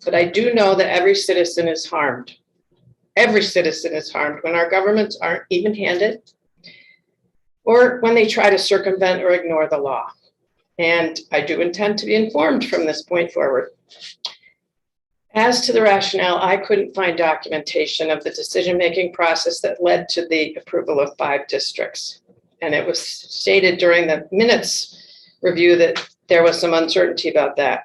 but I do know that every citizen is harmed. Every citizen is harmed when our governments aren't even-handed or when they try to circumvent or ignore the law. And I do intend to be informed from this point forward. As to the rationale, I couldn't find documentation of the decision-making process that led to the approval of 5 districts. And it was stated during the minutes review that there was some uncertainty about that.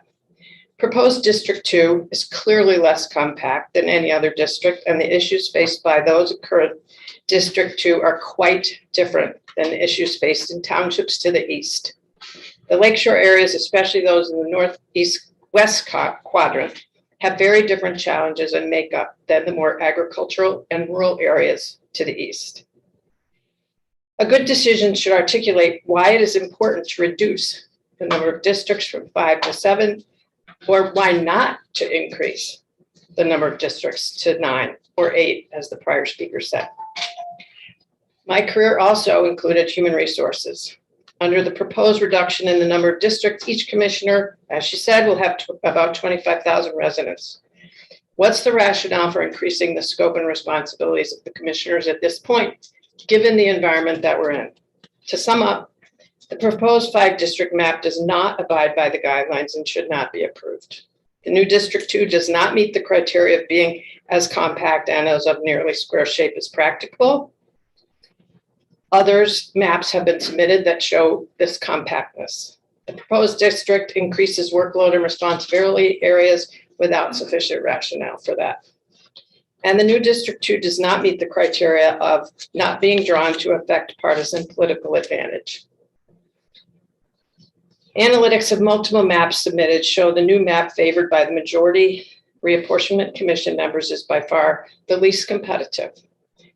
Proposed District 2 is clearly less compact than any other district, and the issues faced by those in current District 2 are quite different than the issues faced in townships to the east. The lakeshore areas, especially those in the northeast-west quadrant, have very different challenges and makeup than the more agricultural and rural areas to the east. A good decision should articulate why it is important to reduce the number of districts from 5 to 7, or why not to increase the number of districts to 9 or 8, as the prior speaker said. My career also included human resources. Under the proposed reduction in the number of districts, each commissioner, as she said, will have about 25,000 residents. What's the rationale for increasing the scope and responsibilities of the commissioners at this point, given the environment that we're in? To sum up, the proposed 5-district map does not abide by the guidelines and should not be approved. The new District 2 does not meet the criteria of being as compact and as of nearly square shape as practicable. Others maps have been submitted that show this compactness. The proposed district increases workload and responsibility areas without sufficient rationale for that. And the new District 2 does not meet the criteria of not being drawn to affect partisan political advantage. Analytics of multiple maps submitted show the new map favored by the majority Reapportionment Commission members is by far the least competitive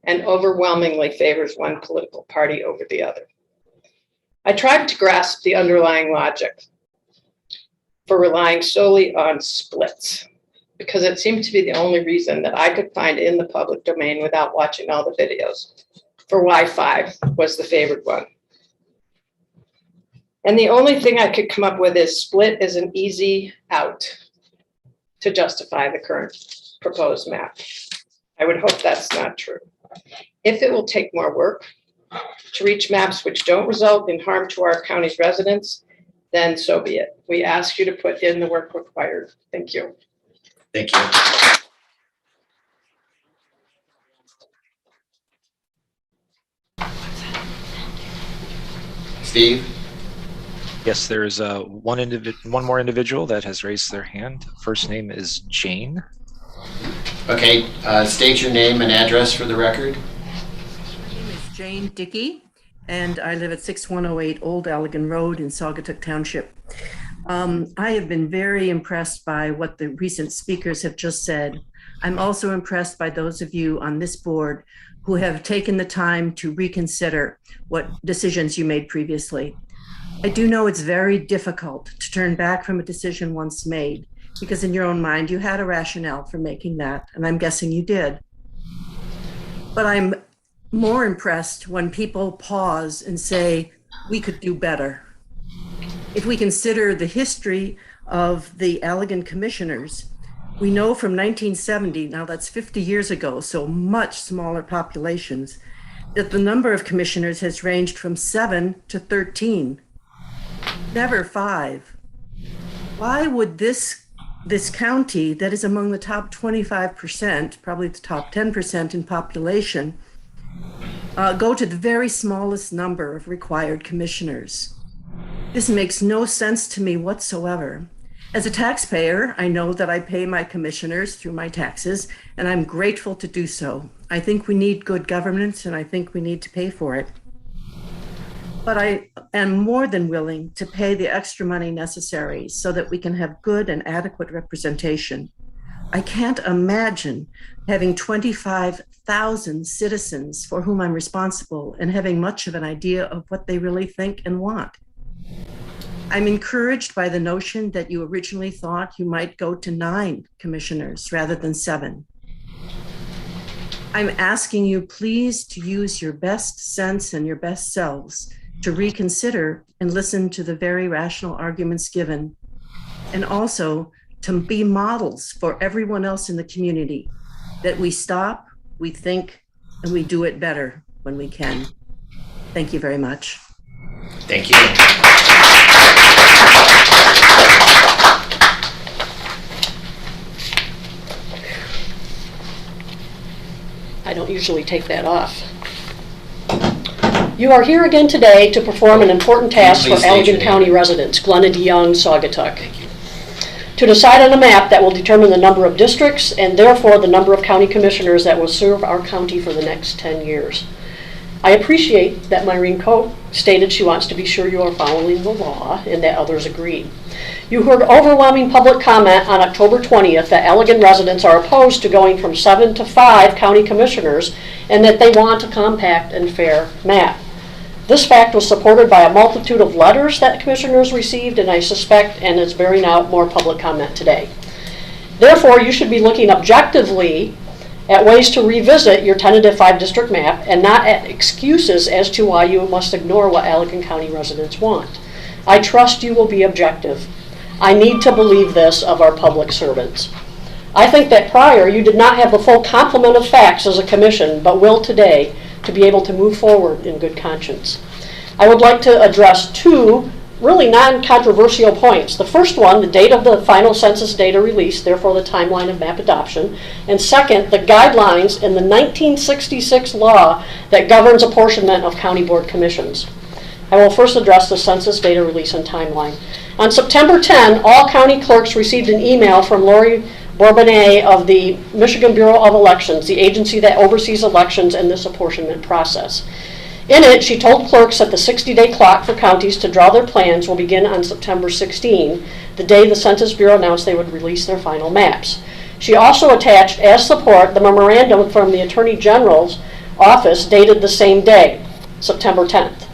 and overwhelmingly favors one political party over the other. I tried to grasp the underlying logic for relying solely on splits, because it seemed to be the only reason that I could find in the public domain without watching all the videos for why 5 was the favored one. And the only thing I could come up with is split is an easy out to justify the current proposed map. I would hope that's not true. If it will take more work to reach maps which don't result in harm to our county's residents, then so be it. We ask you to put in the work required. Thank you. Thank you. Steve? Yes, there is one more individual that has raised their hand. First name is Jane. Okay, state your name and address for the record. My name is Jane Dickey, and I live at 6108 Old Allegan Road in Saugatuck Township. I have been very impressed by what the recent speakers have just said. I'm also impressed by those of you on this board who have taken the time to reconsider what decisions you made previously. I do know it's very difficult to turn back from a decision once made, because in your own mind, you had a rationale for making that, and I'm guessing you did. But I'm more impressed when people pause and say, we could do better. If we consider the history of the Allegan commissioners, we know from 1970, now that's 50 years ago, so much smaller populations, that the number of commissioners has ranged from 7 to 13, never 5. Why would this county that is among the top 25%, probably the top 10% in population, go to the very smallest number of required commissioners? This makes no sense to me whatsoever. As a taxpayer, I know that I pay my commissioners through my taxes, and I'm grateful to do so. I think we need good governance, and I think we need to pay for it. But I am more than willing to pay the extra money necessary so that we can have good and adequate representation. I can't imagine having 25,000 citizens for whom I'm responsible and having much of an idea of what they really think and want. I'm encouraged by the notion that you originally thought you might go to 9 commissioners rather than 7. I'm asking you please to use your best sense and your best selves to reconsider and listen to the very rational arguments given, and also to be models for everyone else in the community, that we stop, we think, and we do it better when we can. Thank you very much. Thank you. I don't usually take that off. You are here again today to perform an important task for Allegan County residents, Glenna DeYoung, Saugatuck. To decide on a map that will determine the number of districts and therefore the number of county commissioners that will serve our county for the next 10 years. I appreciate that Maureen Coate stated she wants to be sure you are following the law and that others agreed. You heard overwhelming public comment on October 20th that Allegan residents are opposed to going from 7 to 5 county commissioners and that they want a compact and fair map. This fact was supported by a multitude of letters that commissioners received, and I suspect, and is bearing out more public comment today. Therefore, you should be looking objectively at ways to revisit your tentative 5-district map and not at excuses as to why you must ignore what Allegan County residents want. I trust you will be objective. I need to believe this of our public servants. I think that prior you did not have the full complement of facts as a commission, but will today, to be able to move forward in good conscience. I would like to address 2 really non-controversial points. The first one, the date of the final census data release, therefore the timeline of map adoption. And second, the guidelines in the 1966 law that governs apportionment of county board commissions. I will first address the census data release and timeline. On September 10, all county clerks received an email from Lori Bourbonnais of the Michigan Bureau of Elections, the agency that oversees elections and this apportionment process. In it, she told clerks that the 60-day clock for counties to draw their plans will begin on September 16, the day the Census Bureau announced they would release their final maps. She also attached as support the memorandum from the Attorney General's office dated the same day, September 10th.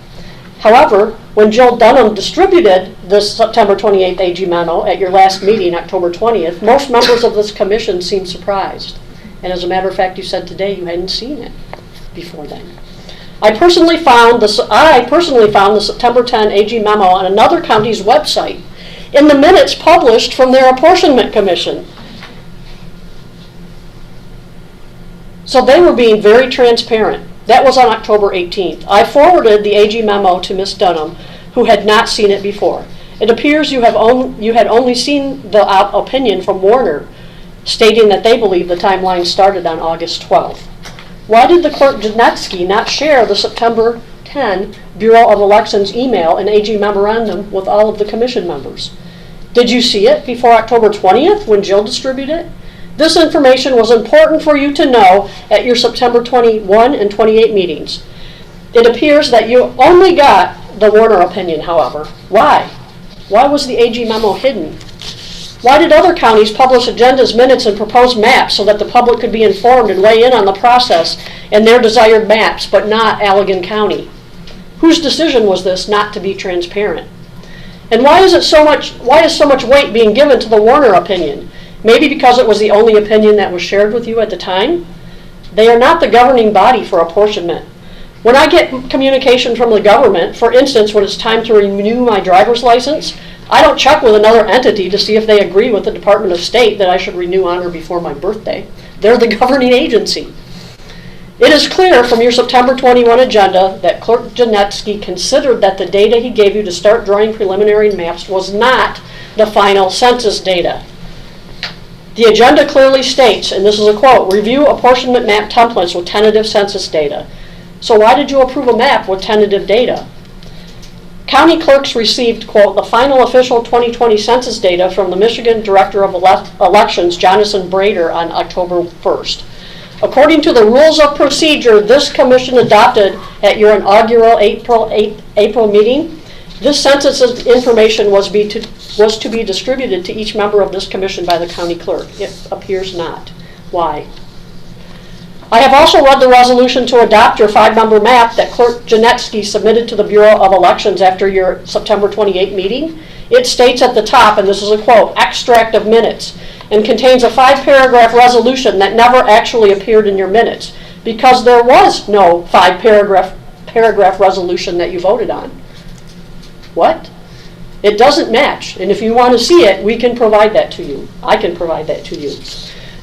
However, when Jill Dunham distributed this September 28th AG memo at your last meeting, October 20th, most members of this commission seemed surprised. And as a matter of fact, you said today you hadn't seen it before then. I personally found the September 10 AG memo on another county's website in the minutes published from their Apportionment Commission. So they were being very transparent. That was on October 18th. I forwarded the AG memo to Ms. Dunham, who had not seen it before. It appears you had only seen the opinion from Warner, stating that they believe the timeline started on August 12th. Why did the clerk Janetsky not share the September 10 Bureau of Elections email and AG memorandum with all of the commission members? Did you see it before October 20th when Jill distributed it? This information was important for you to know at your September 21 and 28 meetings. It appears that you only got the Warner opinion, however. Why? Why was the AG memo hidden? Why did other counties publish agendas, minutes, and proposed maps so that the public could be informed and weigh in on the process and their desired maps, but not Allegan County? Whose decision was this not to be transparent? And why is so much weight being given to the Warner opinion? Maybe because it was the only opinion that was shared with you at the time? They are not the governing body for apportionment. When I get communication from the government, for instance, when it's time to renew my driver's license, I don't check with another entity to see if they agree with the Department of State that I should renew on or before my birthday. They're the governing agency. It is clear from your September 21 agenda that Clerk Janetsky considered that the data he gave you to start drawing preliminary maps was not the final census data. The agenda clearly states, and this is a quote, review apportionment map templates with tentative census data. So why did you approve a map with tentative data? County clerks received, quote, the final official 2020 census data from the Michigan Director of Elections, Jonathan Brader, on October 1st. According to the rules of procedure this commission adopted at your inaugural April meeting, this census information was to be distributed to each member of this commission by the county clerk. It appears not. Why? I have also read the resolution to adopt your 5-member map that Clerk Janetsky submitted to the Bureau of Elections after your September 28 meeting. It states at the top, and this is a quote, extract of minutes, and contains a 5-paragraph resolution that never actually appeared in your minutes because there was no 5-paragraph resolution that you voted on. What? It doesn't match, and if you want to see it, we can provide that to you. I can provide that to you.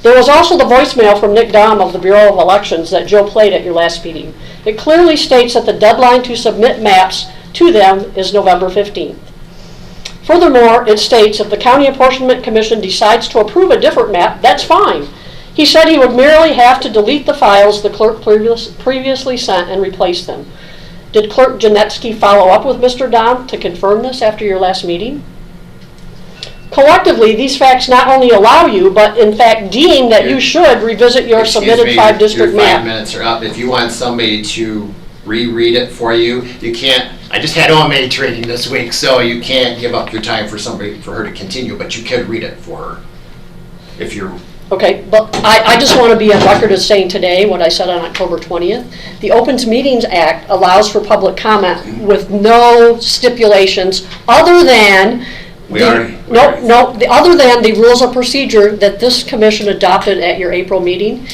There was also the voicemail from Nick Dahm of the Bureau of Elections that Jill played at your last meeting. It clearly states that the deadline to submit maps to them is November 15th. Furthermore, it states if the County Apportionment Commission decides to approve a different map, that's fine. He said he would merely have to delete the files the clerk previously sent and replace them. Did Clerk Janetsky follow up with Mr. Dahm to confirm this after your last meeting? Collectively, these facts not only allow you, but in fact deem that you should revisit your submitted 5-district Your 5 map. minutes are up. If you want somebody to reread it for you, you can't. I just had OMA training this week, so you can't give up your time for her to continue, but you could read it for her if you're. Okay, but I just want to be on record as saying today what I said on October 20th. The Opens Meetings Act allows for public comment with no stipulations other than other than the rules of procedure that this commission adopted at your April meeting.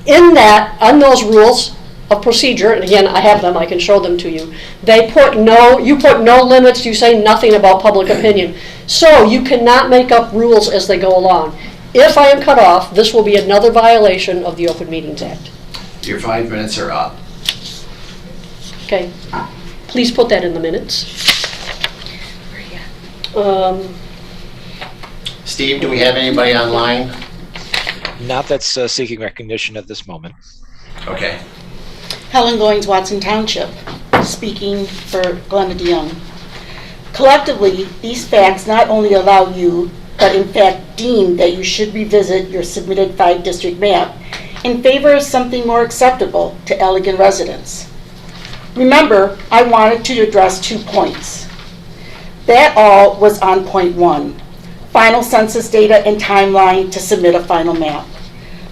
In that, on those rules of procedure, and again, I have them, I can show them to you, you put no limits, you say nothing about public opinion. So you cannot make up rules as they go along. If I am cut off, this will be another violation of the Open Meetings Act. Your 5 minutes are up. Okay, please put that in the minutes. Steve, do we have anybody online? Not that's seeking recognition at this moment. Okay. Helen Goings, Watson Township, speaking for Glenda DeYoung. Collectively, these facts not only allow you, but in fact deem that you should revisit your submitted 5-district map in favor of something more acceptable to Allegan residents. Remember, I wanted to address 2 points. That all was on point 1, final census data and timeline to submit a final map.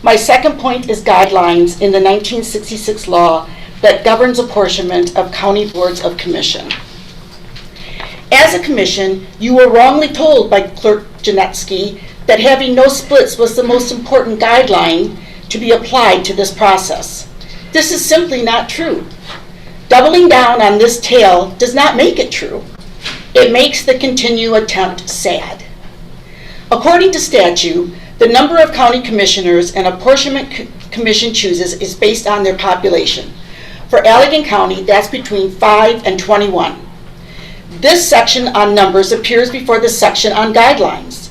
My second point is guidelines in the 1966 law that governs apportionment of county boards of commission. As a commission, you were wrongly told by Clerk Janetsky that having no splits was the most important guideline to be applied to this process. This is simply not true. Doubling down on this tale does not make it true. It makes the continued attempt sad. According to statute, the number of county commissioners an apportionment commission chooses is based on their population. For Allegan County, that's between 5 and 21. This section on numbers appears before the section on guidelines.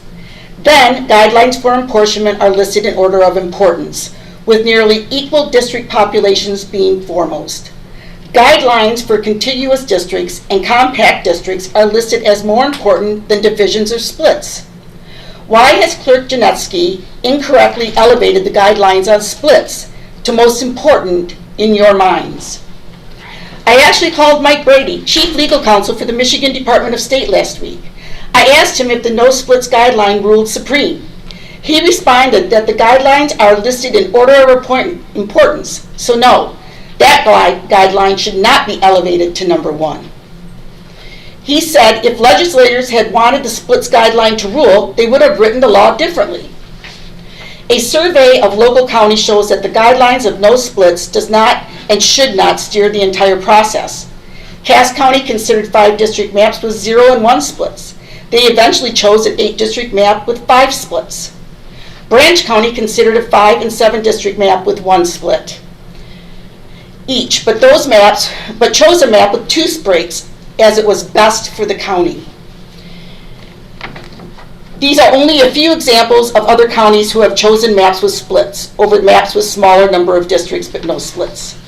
Then, guidelines for apportionment are listed in order of importance, with nearly equal district populations being foremost. Guidelines for contiguous districts and compact districts are listed as more important than divisions or splits. Why has Clerk Janetsky incorrectly elevated the guidelines on splits to most important in your minds? I actually called Mike Brady, Chief Legal Counsel for the Michigan Department of State last week. I asked him if the no splits guideline ruled supreme. He responded that the guidelines are listed in order of importance, so no, that guideline should not be elevated to number 1. He said if legislators had wanted the splits guideline to rule, they would have written the law differently. A survey of local counties shows that the guidelines of no splits does not and should not steer the entire process. Cass County considered 5 district maps with 0 and 1 splits. They eventually chose an 8-district map with 5 splits. Branch County considered a 5 and 7 district map with 1 split each, but chose a map with 2 splits as it was best for the county. These are only a few examples of other counties who have chosen maps with splits over maps with smaller number of districts but no splits.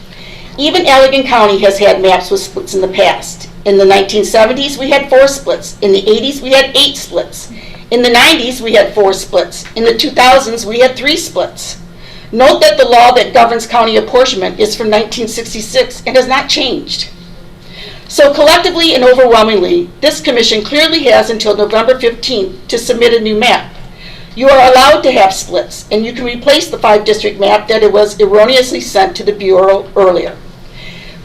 Even Allegan County has had maps with splits in the past. In the 1970s, we had 4 splits. In the 80s, we had 8 splits. In the 90s, we had 4 splits. In the 2000s, we had 3 splits. Note that the law that governs county apportionment is from 1966 and has not changed. So collectively and overwhelmingly, this commission clearly has until November 15th to submit a new map. You are allowed to have splits, and you can replace the 5-district map that it was erroneously sent to the Bureau earlier.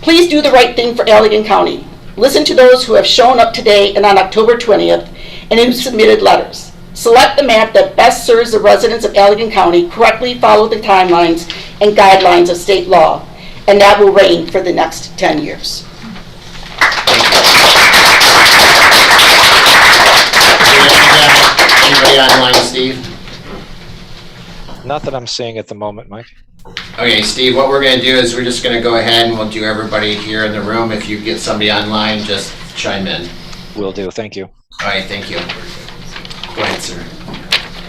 Please do the right thing for Allegan County. Listen to those who have shown up today and on October 20th and who submitted letters. Select the map that best serves the residents of Allegan County, correctly follow the timelines and guidelines of state law, and that will reign for the next 10 years. Anybody online, Steve? Not that I'm seeing at the moment, Mike. Okay, Steve, what we're gonna do is we're just gonna go ahead and we'll do everybody here in the room. If you get somebody online, just chime in. Will do. Thank you. All right, thank you. Go ahead, sir.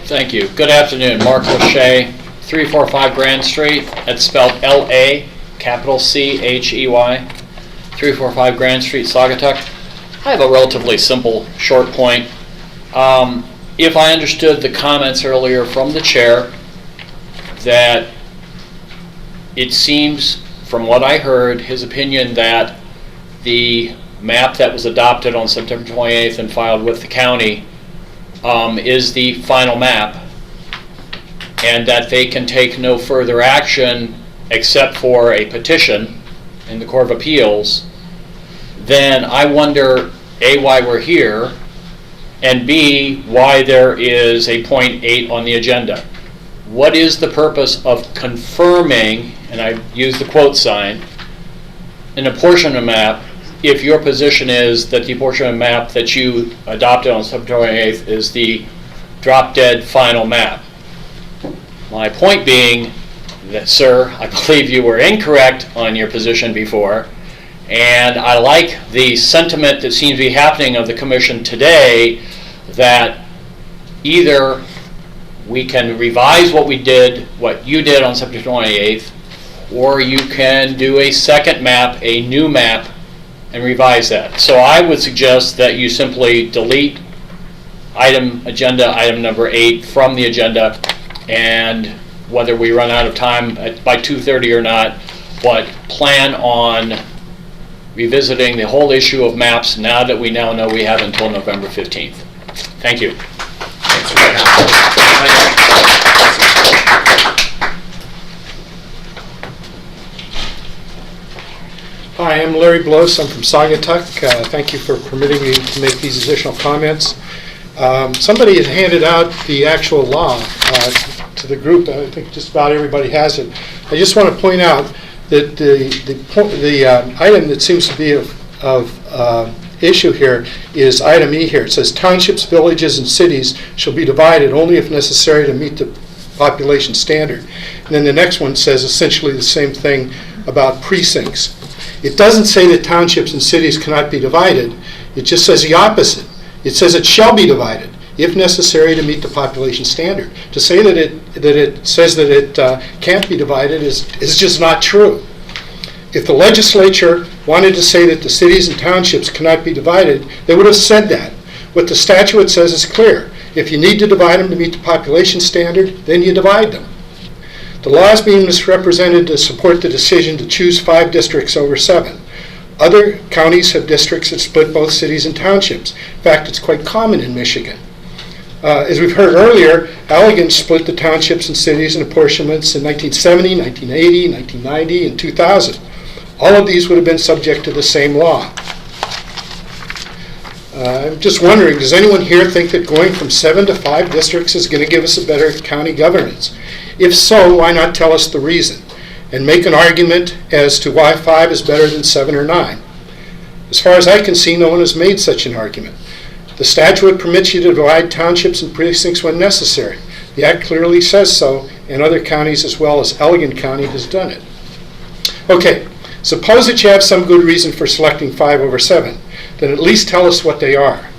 Thank you. Good afternoon. Mark Lachey, 345 Grand Street. It's spelled L-A, capital C-H-E-Y, 345 Grand Street, Saugatuck. I have a relatively simple, short point. If I understood the comments earlier from the chair, that it seems, from what I heard, his opinion that the map that was adopted on September 28th and filed with the county is the final map, and that they can take no further action except for a petition in the Court of Appeals, then I wonder, A, why we're here, and B, why there is a point 8 on the agenda. What is the purpose of confirming, and I use the quote sign, an apportionment map if your position is that the apportionment map that you adopted on September 28th is the drop-dead final map? My point being that, sir, I believe you were incorrect on your position before, and I like the sentiment that seems to be happening of the commission today that either we can revise what you did on September 28th, or you can do a second map, a new map, and revise that. So I would suggest that you simply delete agenda item number 8 from the agenda, and whether we run out of time by 2:30 or not, but plan on revisiting the whole issue of maps now that we now know we have until November 15th. Thank you. Thanks for that. Hi, I'm Larry Bloss. I'm from Saugatuck. Thank you for permitting me to make these additional comments. Somebody had handed out the actual law to the group. I think just about everybody has it. I just want to point out that the item that seems to be of issue here is item E here. It says townships, villages, and cities shall be divided only if necessary to meet the population standard. And then the next one says essentially the same thing about precincts. It doesn't say that townships and cities cannot be divided. It just says the opposite. It says it shall be divided if necessary to meet the population standard. To say that it says that it can't be divided is just not true. If the legislature wanted to say that the cities and townships cannot be divided, they would have said that. What the statute says is clear. If you need to divide them to meet the population standard, then you divide them. The law is being misrepresented to support the decision to choose 5 districts over 7. Other counties have districts that split both cities and townships. In fact, it's quite common in Michigan. As we've heard earlier, Allegan split the townships and cities and apportionments in 1970, 1980, 1990, and 2000. All of these would have been subject to the same law. I'm just wondering, does anyone here think that going from 7 to 5 districts is going to give us a better county governance? If so, why not tell us the reason and make an argument as to why 5 is better than 7 or 9? As far as I can see, no one has made such an argument. The statute permits you to divide townships and precincts when necessary. The Act clearly says so, and other counties as well as Allegan County has done it. Okay, suppose that you have some good reason for selecting 5 over 7, then at least tell us what they are.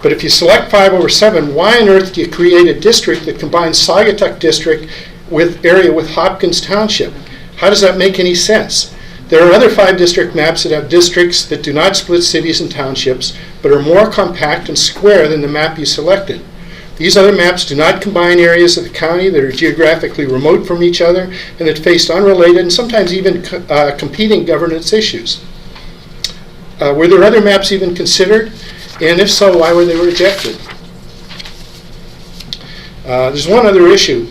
But if you select 5 over 7, why on earth do you create a district that combines Saugatuck District with area with Hopkins Township? How does that make any sense? There are other 5 district maps that have districts that do not split cities and townships, but are more compact and square than the map you selected. These other maps do not combine areas of the county that are geographically remote from each other and that face unrelated and sometimes even competing governance issues. Were there other maps even considered? And if so, why were they rejected? There's one other issue.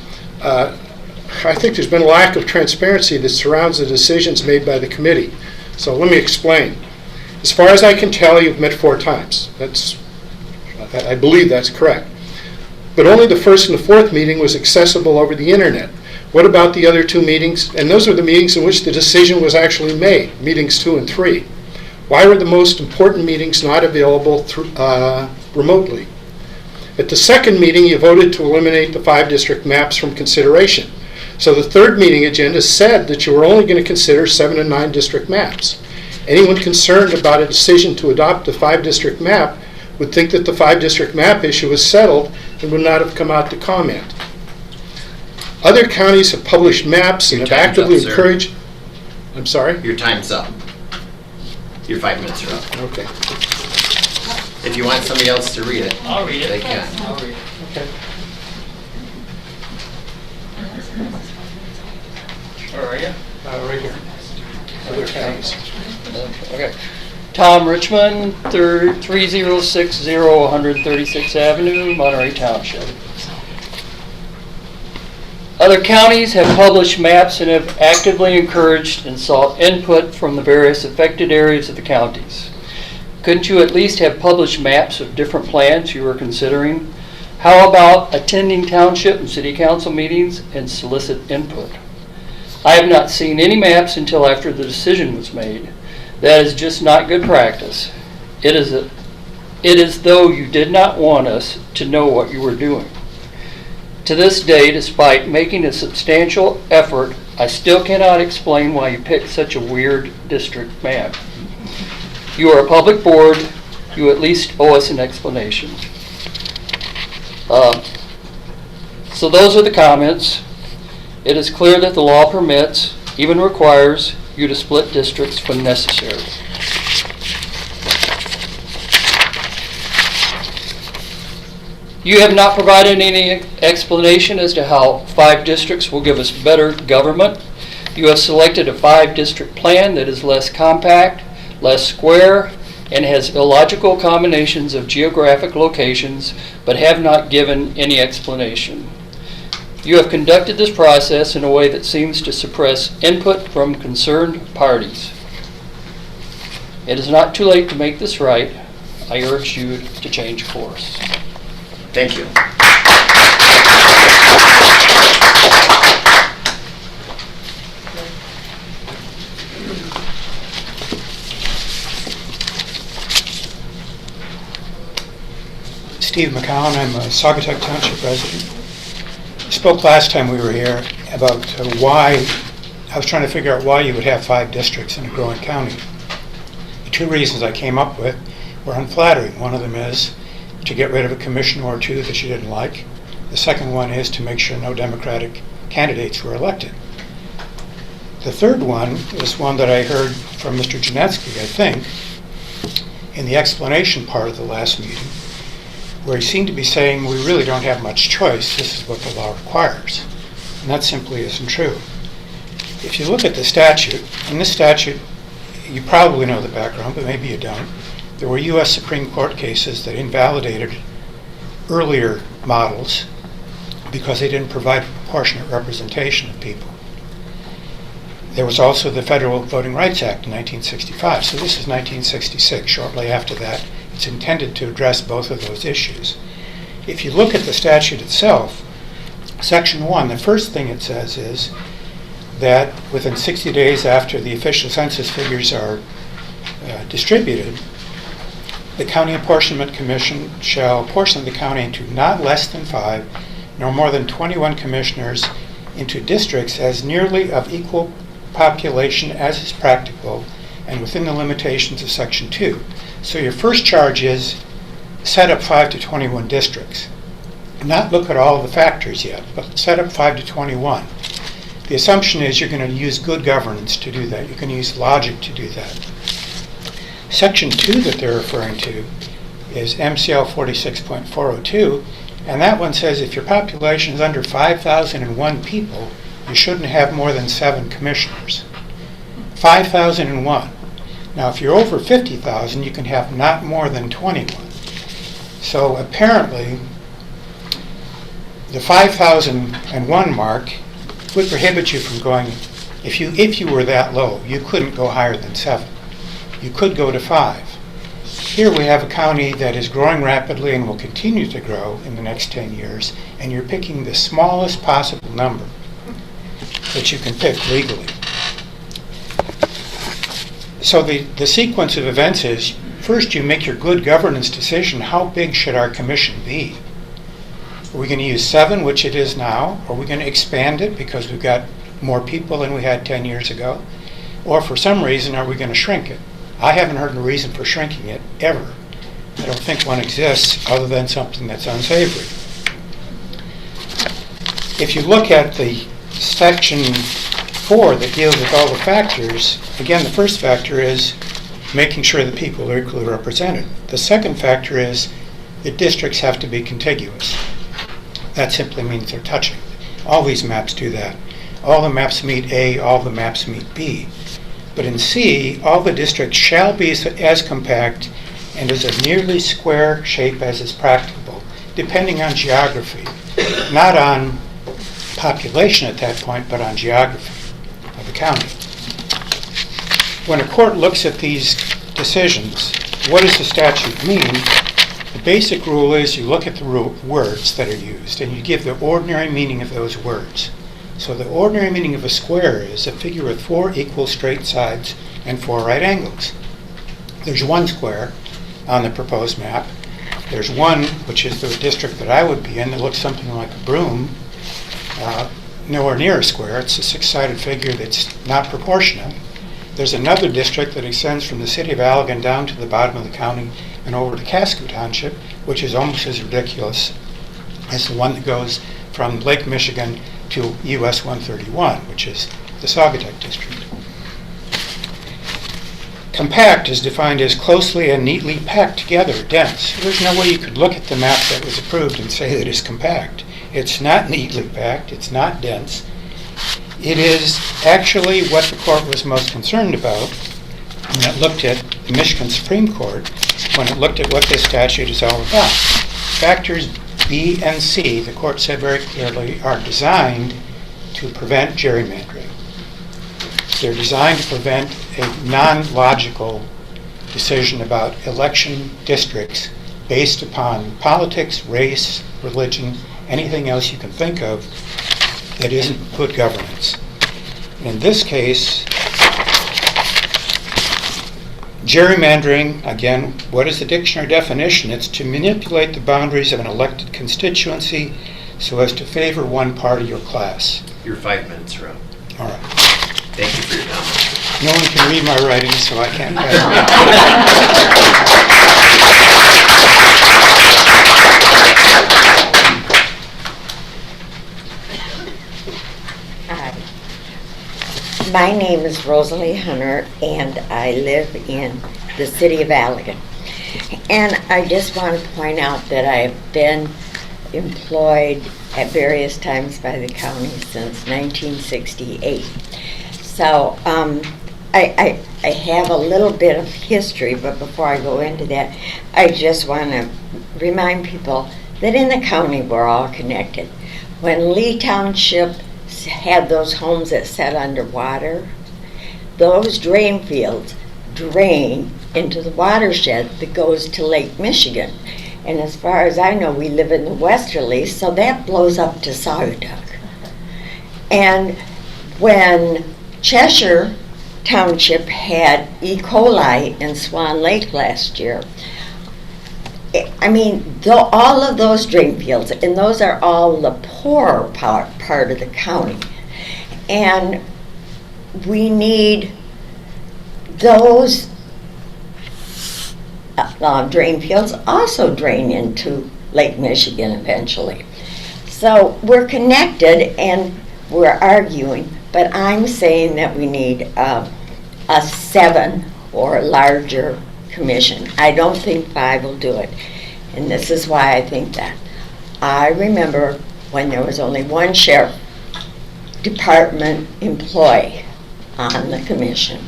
I think there's been a lack of transparency that surrounds the decisions made by the committee. So let me explain. As far as I can tell, you've met 4 times. I believe that's correct. But only the first and the 4th meeting was accessible over the internet. What about the other 2 meetings? And those were the meetings in which the decision was actually made, meetings 2 and 3. Why were the most important meetings not available remotely? At the 2nd meeting, you voted to eliminate the 5 district maps from consideration. So the 3rd meeting agenda said that you were only going to consider 7 and 9 district maps. Anyone concerned about a decision to adopt the 5 district map would think that the 5 district map issue was settled and would not have come out to comment. Other counties have published maps and have actively encouraged. I'm sorry? Your time's up. Your 5 minutes are up. Okay. If you want somebody else to read it, I'll read it. they can. I'll read it. Okay. Where are you? Right here. Other counties. Okay. Tom Richmond, 3060 136th Avenue, Monterey Township. Other counties have published maps and have actively encouraged and sought input from the various affected areas of the counties. Couldn't you at least have published maps of different plans you were considering? How about attending township and city council meetings and solicit input? I have not seen any maps until after the decision was made. That is just not good practice. It is though you did not want us to know what you were doing. To this day, despite making a substantial effort, I still cannot explain why you picked such a weird district map. You are a public board. You at least owe us an explanation. So those are the comments. It is clear that the law permits, even requires, you to split districts when necessary. You have not provided any explanation as to how 5 districts will give us better government. You have selected a 5-district plan that is less compact, less square, and has illogical combinations of geographic locations, but have not given any explanation. You have conducted this process in a way that seems to suppress input from concerned parties. It is not too late to make this right. I urge you to change course. Thank you. Steve McCown, I'm a Saugatuck Township resident. I spoke last time we were here about why, I was trying to figure out why you would have 5 districts in a growing county. The 2 reasons I came up with were unflattering. One of them is to get rid of a commissioner or 2 that you didn't like. The second one is to make sure no Democratic candidates were elected. The third one is one that I heard from Mr. Janetsky, I think, in the explanation part of the last meeting, where he seemed to be saying we really don't have much choice, this is what the law requires. And that simply isn't true. If you look at the statute, in this statute, you probably know the background, but maybe you don't. There were U.S. Supreme Court cases that invalidated earlier models because they didn't provide proportionate representation of people. There was also the Federal Voting Rights Act in 1965, so this is 1966, shortly after that. It's intended to address both of those issues. If you look at the statute itself, Section 1, the first thing it says is that within 60 days after the official census figures are distributed, the County Apportionment Commission shall apportion the county into not less than 5, nor more than 21 commissioners into districts as nearly of equal population as is practicable and within the limitations of Section 2. So your first charge is set up 5 to 21 districts. Not look at all the factors yet, but set up 5 to 21. The assumption is you're going to use good governance to do that. You can use logic to do that. Section 2 that they're referring to is MCL 46.402, and that one says if your population is under 5,001 people, you shouldn't have more than 7 commissioners. 5,001. Now, if you're over 50,000, you can have not more than 21. So apparently, the 5,001 mark would prohibit you from going, if you were that low, you couldn't go higher than 7. You could go to 5. Here we have a county that is growing rapidly and will continue to grow in the next 10 years, and you're picking the smallest possible number that you can pick legally. So the sequence of events is, first you make your good governance decision, how big should our commission be? Are we going to use 7, which it is now? Are we going to expand it because we've got more people than we had 10 years ago? Or for some reason, are we going to shrink it? I haven't heard a reason for shrinking it, ever. I don't think one exists other than something that's unsavory. If you look at the Section 4 that deals with all the factors, again, the first factor is making sure that people are equally represented. The second factor is that districts have to be contiguous. That simply means they're touching. All these maps do that. All the maps meet A, all the maps meet B. But in C, all the districts shall be as compact and as a nearly square shape as is practicable, depending on geography, not on population at that point, but on geography of the county. When a court looks at these decisions, what does the statute mean? The basic rule is you look at the words that are used and you give the ordinary meaning of those words. So the ordinary meaning of a square is a figure with 4 equal straight sides and 4 right angles. There's 1 square on the proposed map. There's 1, which is the district that I would be in, that looks something like a broom, nowhere near a square. It's a 6-sided figure that's not proportional. There's another district that extends from the city of Allegan down to the bottom of the county and over to Casco Township, which is almost as ridiculous as the one that goes from Lake Michigan to US 131, which is the Saugatuck district. Compact is defined as closely and neatly packed together, dense. There's no way you could look at the map that was approved and say that it's compact. It's not neatly packed, it's not dense. It is actually what the court was most concerned about when it looked at the Michigan Supreme Court, when it looked at what this statute is all about. Factors B and C, the court said very clearly, are designed to prevent gerrymandering. They're designed to prevent a non-logical decision about election districts based upon politics, race, religion, anything else you can think of that isn't good governance. In this case, gerrymandering, again, what is the dictionary definition? It's to manipulate the boundaries of an elected constituency so as to favor one party or class. Your 5 minutes are up. All right. Thank you for your comments. No one can read my writing, so I can't. Hi. My name is Rosalie Hunter, and I live in the city of Allegan. And I just want to point out that I've been employed at various times by the county since 1968. So I have a little bit of history, but before I go into that, I just want to remind people that in the county we're all connected. When Lee Township had those homes that sat underwater, those drain fields drain into the watershed that goes to Lake Michigan. And as far as I know, we live in the westerly, so that blows up to Saugatuck. And when Cheshire Township had E. coli in Swan Lake last year, I mean, all of those drain fields, and those are all the poorer part of the county. And we need those drain fields also drain into Lake Michigan eventually. So we're connected and we're arguing, but I'm saying that we need a 7 or larger commission. I don't think 5 will do it. And this is why I think that. I remember when there was only one sheriff department employee on the commission.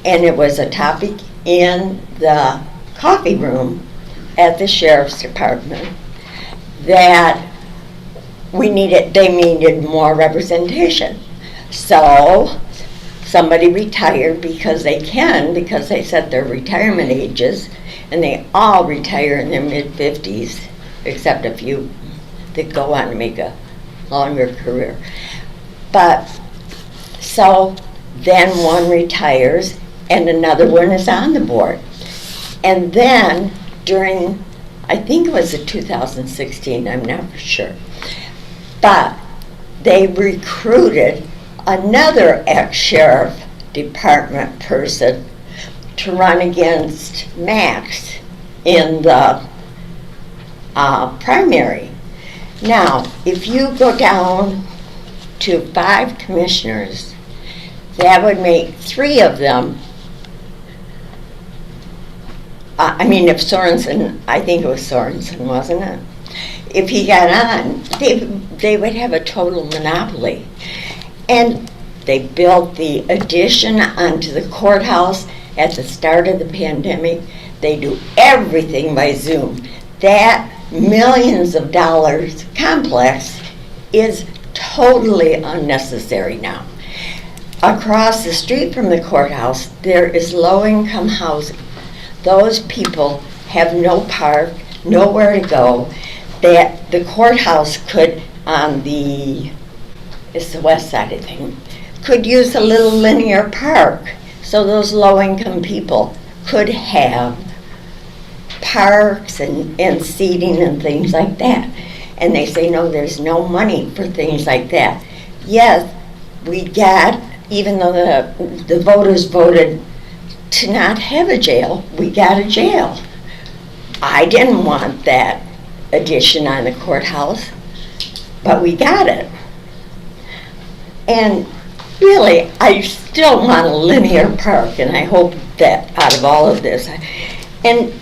And it was a topic in the coffee room at the sheriff's department that they needed more representation. So somebody retired because they set their retirement ages, and they all retire in their mid-50s, except a few that go on to make a longer career. But so then one retires and another one is on the board. And then during, I think it was 2016, I'm not for sure, but they recruited another ex-sheriff department person to run against Max in the primary. Now, if you go down to 5 commissioners, that would make 3 of them. If Sorensen, I think it was Sorensen, wasn't it? If he got on, they would have a total monopoly. And they built the addition onto the courthouse at the start of the pandemic. They do everything by Zoom. That millions of dollars complex is totally unnecessary now. Across the street from the courthouse, there is low-income housing. Those people have no park, nowhere to go. That the courthouse could, it's the west side of thing, could use a little linear park so those low-income people could have parks and seating and things like that. And they say, no, there's no money for things like that. Yes, even though the voters voted to not have a jail, we got a jail. I didn't want that addition on the courthouse, but we got it. And really, I still want a linear park, and I hope that out of all of this, and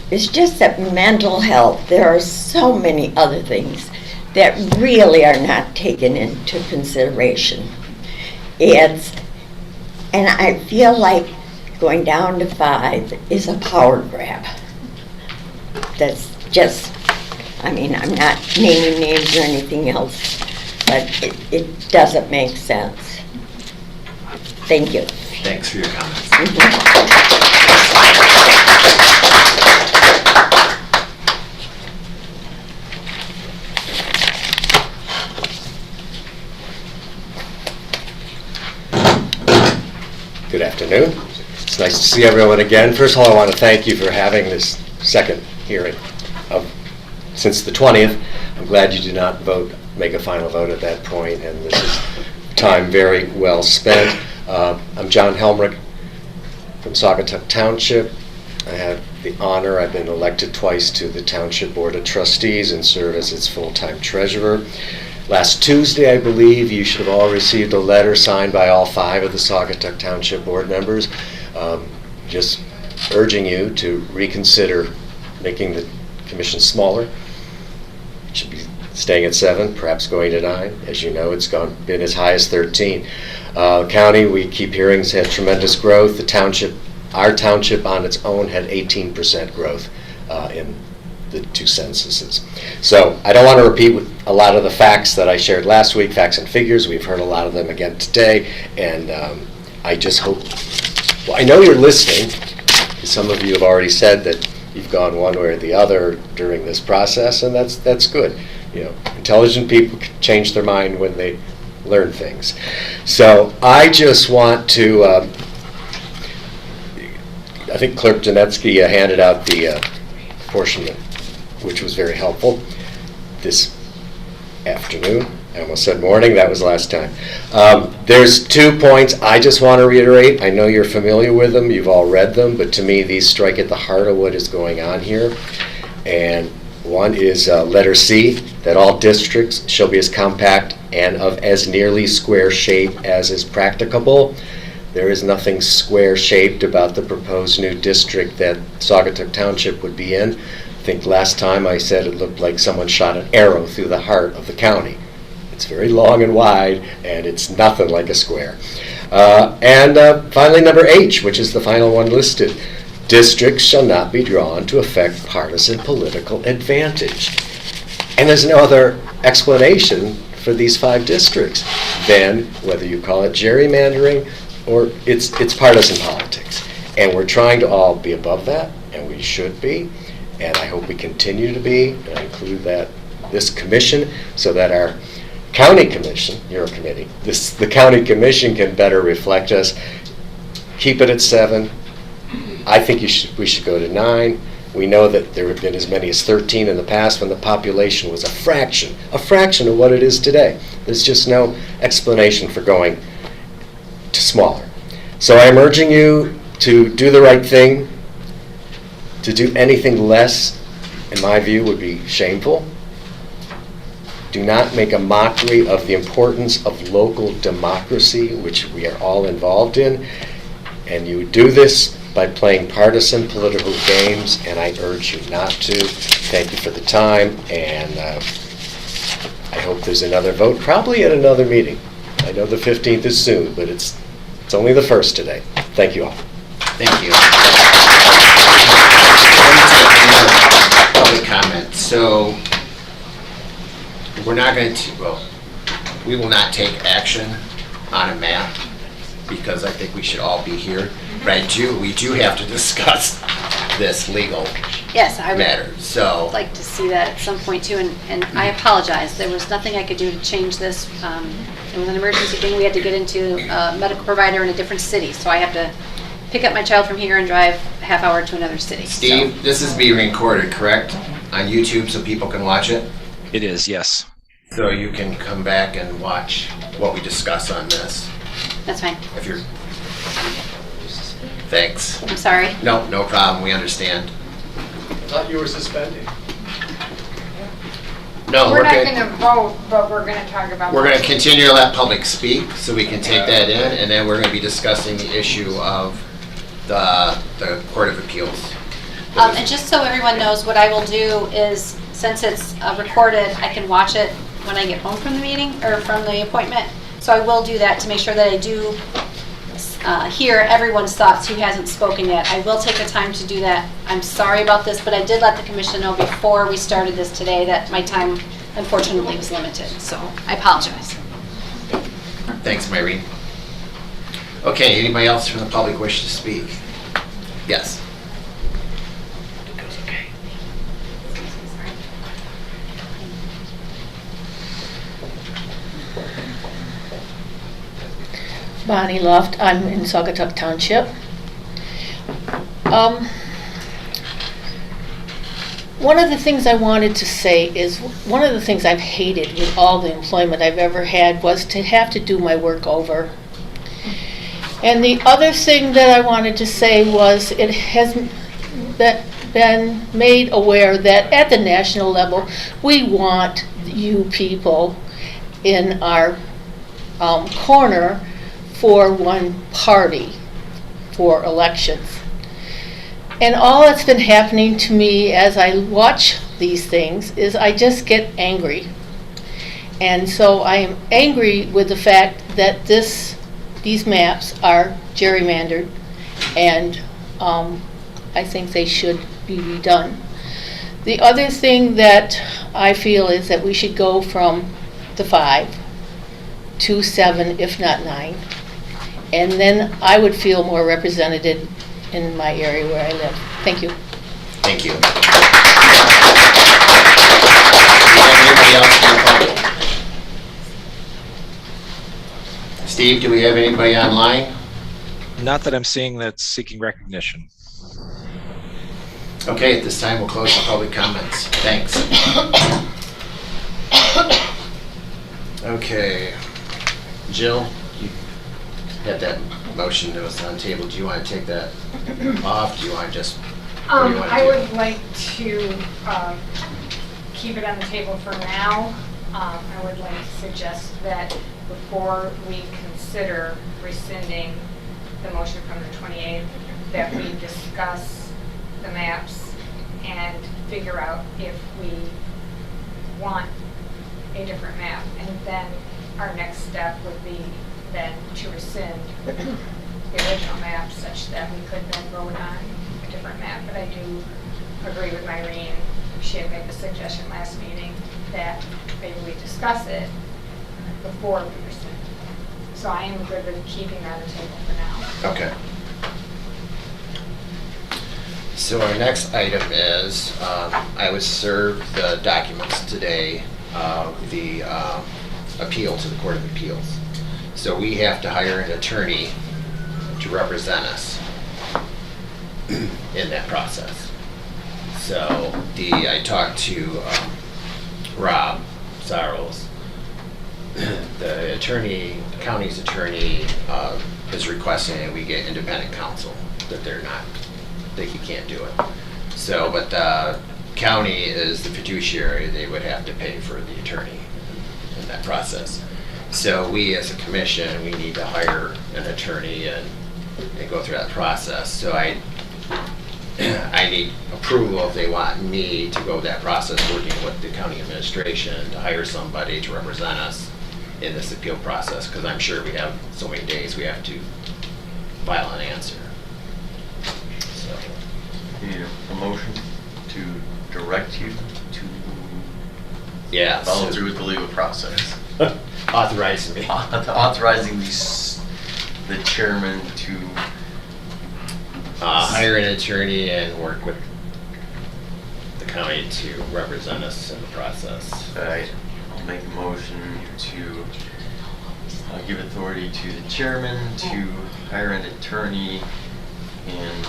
it's just that mental health, there are so many other things that really are not taken into consideration. And I feel like going down to 5 is a power grab. That's just, I mean, I'm not naming names or anything else, but it doesn't make sense. Thank you. Thanks for your comments. Good afternoon. It's nice to see everyone again. First of all, I want to thank you for having this second hearing since the 20th. I'm glad you did not make a final vote at that point, and this is time very well spent. I'm John Helmrich from Saugatuck Township. I have the honor, I've been elected twice to the Township Board of Trustees and serve as its full-time treasurer. Last Tuesday, I believe, you should have all received a letter signed by all 5 of the Saugatuck Township Board members, just urging you to reconsider making the commission smaller. It should be staying at 7, perhaps going to 9. As you know, it's been as high as 13. County, we keep hearing, has had tremendous growth. The township, our township on its own, had 18% growth in the 2 censuses. So I don't want to repeat a lot of the facts that I shared last week, facts and figures. We've heard a lot of them again today, and I just hope, well, I know you're listening. Some of you have already said that you've gone one way or the other during this process, and that's good. You know, intelligent people can change their mind when they learn things. So I just want to, I think Clerk Janetsky handed out the apportionment, which was very helpful this afternoon. I almost said morning, that was last time. There's 2 points I just want to reiterate. I know you're familiar with them, you've all read them, but to me these strike at the heart of what is going on here. And one is letter C, that all districts shall be as compact and of as nearly square shape as is practicable. There is nothing square-shaped about the proposed new district that Saugatuck Township would be in. I think last time I said it looked like someone shot an arrow through the heart of the county. It's very long and wide, and it's nothing like a square. Finally, number H, which is the final one listed. Districts shall not be drawn to affect partisan political advantage. And there's no other explanation for these 5 districts than whether you call it gerrymandering or it's partisan politics. And we're trying to all be above that, and we should be, and I hope we continue to be, and I include that this commission, so that our county commission, your committee, the county commission can better reflect us. Keep it at 7. I think we should go to 9. We know that there have been as many as 13 in the past when the population was a fraction of what it is today. There's just no explanation for going to smaller. So I'm urging you to do the right thing. To do anything less, in my view, would be shameful. Do not make a mockery of the importance of local democracy, which we are all involved in. And you do this by playing partisan political games, and I urge you not to. Thank you for the time, and I hope there's another vote, probably at another meeting. I know the 15th is soon, but it's only the 1st today. Thank you all. Thank you. Public comment. So we're not going to, well, we will not take action on a map because I think we should all be here. But we do have to discuss this legal Yes, I matter. would So like to see that at some point too, and I apologize. There was nothing I could do to change this. It was an emergency thing. We had to get into a medical provider in a different city, so I have to pick up my child from here and drive a half hour to another city. Steve, this is being recorded, correct? On YouTube so people can watch it? It is, yes. So you can come back and watch what we discuss on this. That's fine. If you're... Thanks. I'm sorry. No, no problem. We understand. I thought you were suspending. No, We're not good. going to vote, but we're going to talk about. We're going to continue to let public speak so we can take that in, and then we're going to be discussing the issue of the Court of Appeals. And just so everyone knows, what I will do is, since it's recorded, I can watch it when I get home from the meeting or from the appointment. So I will do that to make sure that I do hear everyone's thoughts who hasn't spoken yet. I will take the time to do that. I'm sorry about this, but I did let the commission know before we started this today that my time unfortunately was limited, so I apologize. Thanks, Mary. Okay, anybody else from the public wish to speak? Yes. Bonnie Luft, I'm in Saugatuck Township. One of the things I wanted to say is, one of the things I've hated with all the employment I've ever had was to have to do my work over. And the other thing that I wanted to say was, it has been made aware that at the national level, we want you people in our corner for one party for elections. And all that's been happening to me as I watch these things is I just get angry. And so I am angry with the fact that these maps are gerrymandered, and I think they should be redone. The other thing that I feel is that we should go from the 5 to 7, if not 9. And then I would feel more represented in my area where I live. Thank you. Thank you. Anybody else from the public? Steve, do we have anybody online? Not that I'm seeing that's seeking recognition. Okay, at this time, we'll close the public comments. Thanks. Okay. Jill, you had that motion that was on the table. Do you want to take that off? Do you want to just? What do you want to I do? would like to keep it on the table for now. I would like to suggest that before we consider rescinding the motion from the 28th, that we discuss the maps and figure out if we want a different map. And then our next step would be then to rescind the original map such that we could then vote on a different map. But I do agree with Myrene. She had made the suggestion last meeting that maybe we discuss it before we rescind. So I am good with keeping that on the table for now. Okay. So our next item is, I was served the documents today of the appeal to the Court of Appeals. So we have to hire an attorney to represent us in that process. So I talked to Rob Sarles. The attorney, the county's attorney, is requesting that we get independent counsel, that you can't do it. So, but the county is the fiduciary, they would have to pay for the attorney in that process. So we as a commission, we need to hire an attorney and go through that process. So I need approval if they want me to go that process, working with the county administration to hire somebody to represent us in this appeal process, because I'm sure we have so many days we have to file an answer. So. Need a motion to direct you to follow through with the legal process. Authorizing me. Authorizing the chairman to hire an attorney and work with the county to represent us in the process. I'll make a motion to give authority to the chairman to hire an attorney and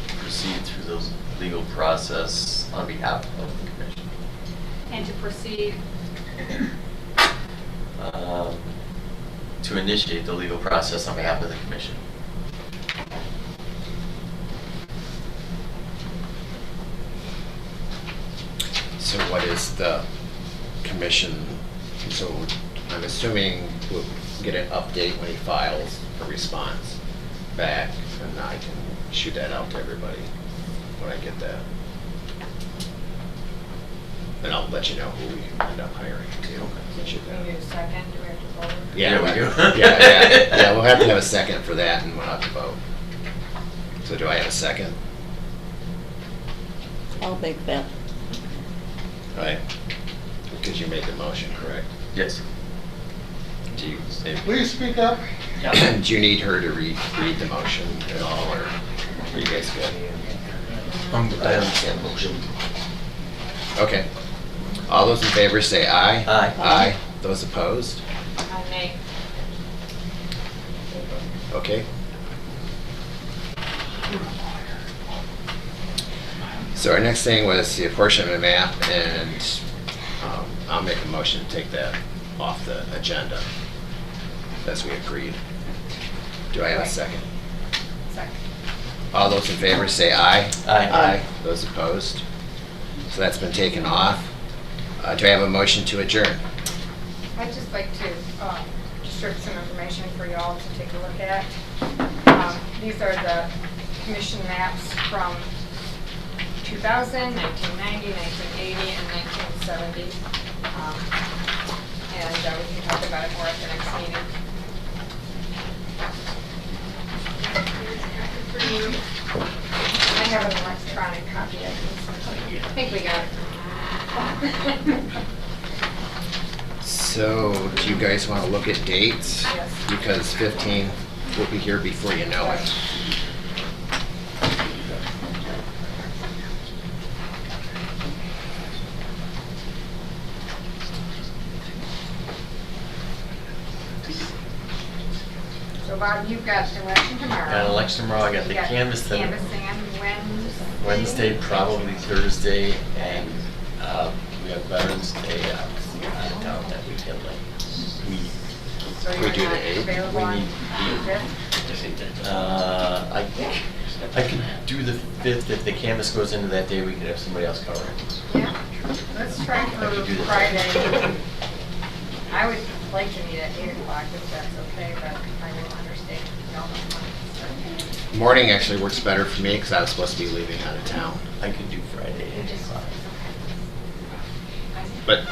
proceed through those legal process on behalf of the commission. And to proceed. To initiate the legal process on behalf of the commission. So what is the commission? So I'm assuming we'll get an update when he files a response back, and I can shoot that out to everybody when I get that. And I'll let you know who we end up hiring too. Do we need a second? Do we have to Yeah, There we go. yeah, we'll have to have a second for that and we'll have to vote. So do I have a second? I'll make that. Right? Because you made the motion, correct? Yes. Do you, Please speak up. do you need her to read the motion at all, or are you guys good? I understand the motion. Okay. All those in favor say aye. Aye. Aye. Those opposed? I may. Okay. So our next thing was the apportionment map, and I'll make a motion to take that off the agenda, as we agreed. Do I have a second? Second. All those in favor say aye. Aye. Those opposed? So that's been taken off. Do I have a motion to adjourn? I'd just like to distribute some information for y'all to take a look at. These are the commission maps from 2000, 1990, 1980, and 1970. And we can talk about it more at the next meeting. I have an electronic copy. I think we got it. So do you guys want to look at dates? Yes. Because 15 will be here before you know it. So Bob, you've got election tomorrow. Got an election tomorrow, I got the You got canvassing Canvassing Wednesday, probably Thursday, and we have Veterans Day out of town that weekend. So We you're do the not 8th? available on the 5th? I could do the 5th. If the canvas goes into that day, we could have somebody else cover it. Yeah, let's try for I could do the Friday. I would like to meet at 8 o'clock if that's okay, but I will understand. Y'all don't want to start. Morning actually works better for me because I was supposed to be leaving out of town. I could do Friday. But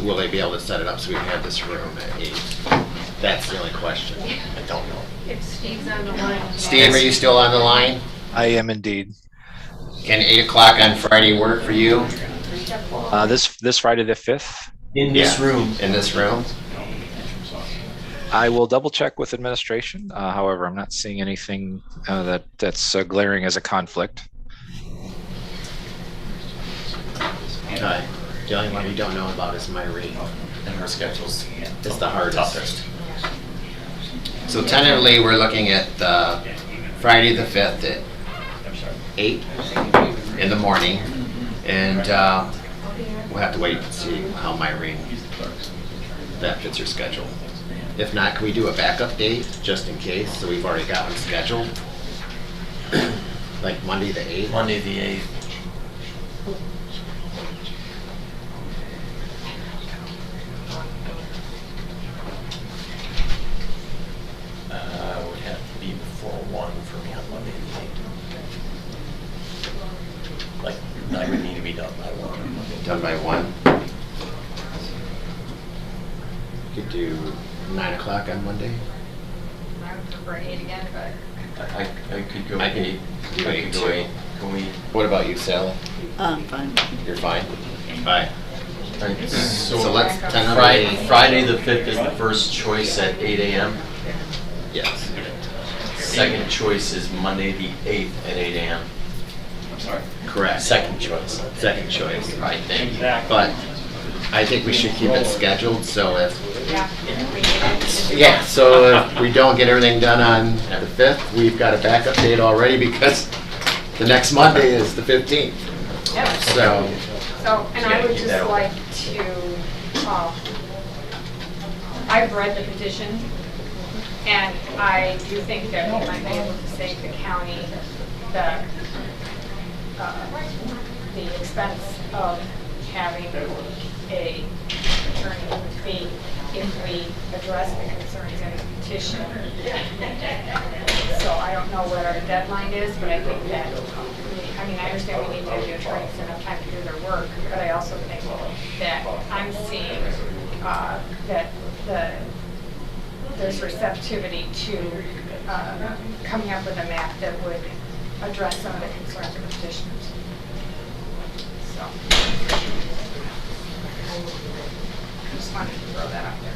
will they be able to set it up so we can have this room at 8? That's the only question. I don't know. If Steve's on the line. Steve, are you still on the line? I am indeed. Can 8 o'clock on Friday work for you? This Friday the 5th. In this room. In this room? I will double check with administration. However, I'm not seeing anything that's glaring as a conflict. Okay. The only one you don't know about is Myrene, and her schedule's is the hardest. So tentatively, we're looking at Friday the 5th at 8 in the morning, and we'll have to wait and see how Myrene, that fits her schedule. If not, can we do a backup date, just in case, so we've already got one scheduled? Like Monday the 8th? Monday the 8th. Would have to be before 1 for me on Monday the 8th. Like, I would need to be done by 1. Done by 1? Could do 9 o'clock on Monday? I would prefer 8 again, but. I could go I can 8. do I 8 could go too. 8. Can we? What about you, Sally? Fine. You're fine? Fine. Alright, So let's Friday the 5th is the first choice at 8 a.m. Yes. Second choice is Monday the 8th at 8 a.m. I'm sorry. Correct. Second choice. Second choice. Right, thank you. But I think we should keep it scheduled, so if, Yeah. so if we don't get everything done on the 5th, we've got a backup date already because the next Monday is the 15th. Yeah. So, So, and I would just like to, I've read the petition, and I do think that we might be able to save the county the expense of having a attorney fee if we address the concerns in the petition. So I don't know what our deadline is, but I think that, I mean, I understand we need to give the attorneys enough time to do their work, but I also think that I'm seeing that the there's receptivity to coming up with a map that would address some of the concerns of the petitioners. So, I just wanted to throw that out there.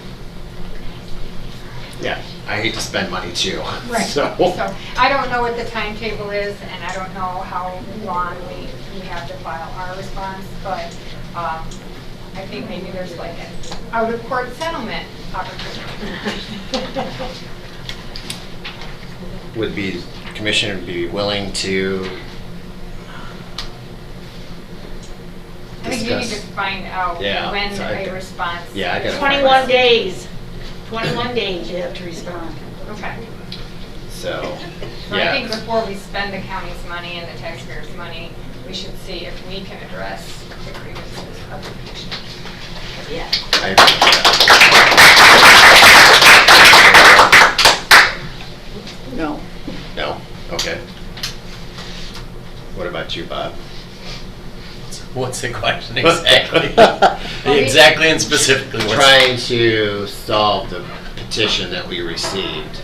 Yeah, I hate to spend money too. Right, So, so I don't know what the timetable is, and I don't know how long we have to file our response, but I think maybe there's like an out-of-court settlement opportunity. would be, Commissioner be willing to I think you need to discuss? find out Yeah, when so a response. Yeah, I gotta. 21 days. 21 days you have to respond. Okay. So, So I yeah. think before we spend the county's money and the taxpayers' money, we should see if we can address the grievances of the petitioners. Yeah. I agree with that. No. No? Okay. What about you, Bob? What's the question exactly? Exactly and specifically what's? Trying to solve the petition that we received.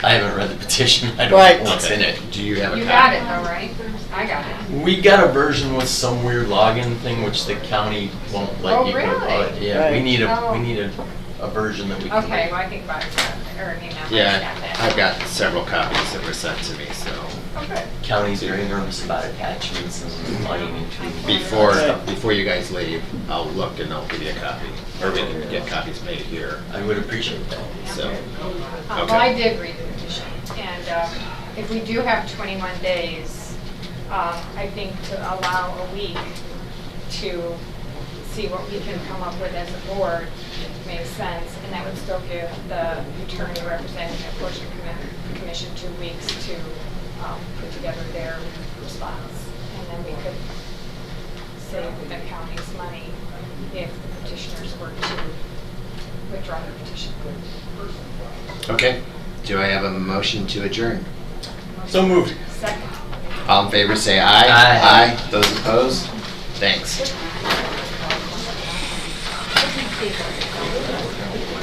I haven't read the petition. I don't Right. know what's in it. Do you have a You copy? got it though, right? I got it. We got a version with some weird login thing which the county won't let Oh, you. really? Yeah, Right. we need Oh. a version that we can. Okay, well, I think Bob's got it, or maybe not. Yeah, Got that. I've got several copies that were sent to me, so. Oh, good. Counties are ignorant about attachments and money into. Before you guys leave, I'll look and I'll give you a copy. Or we can get copies made here, I would appreciate that. so. Well, I did read the petition, and if we do have 21 days, I think to allow a week to see what we can come up with as a board makes sense, and that would still give the attorney representing the Apportionment Commission 2 weeks to put together their response, and then we could save the county's money if the petitioners were to withdraw their petition. Okay, do I have a motion to adjourn? So moved. Second. All in favor, say aye. Aye. Aye. Those opposed? Thanks.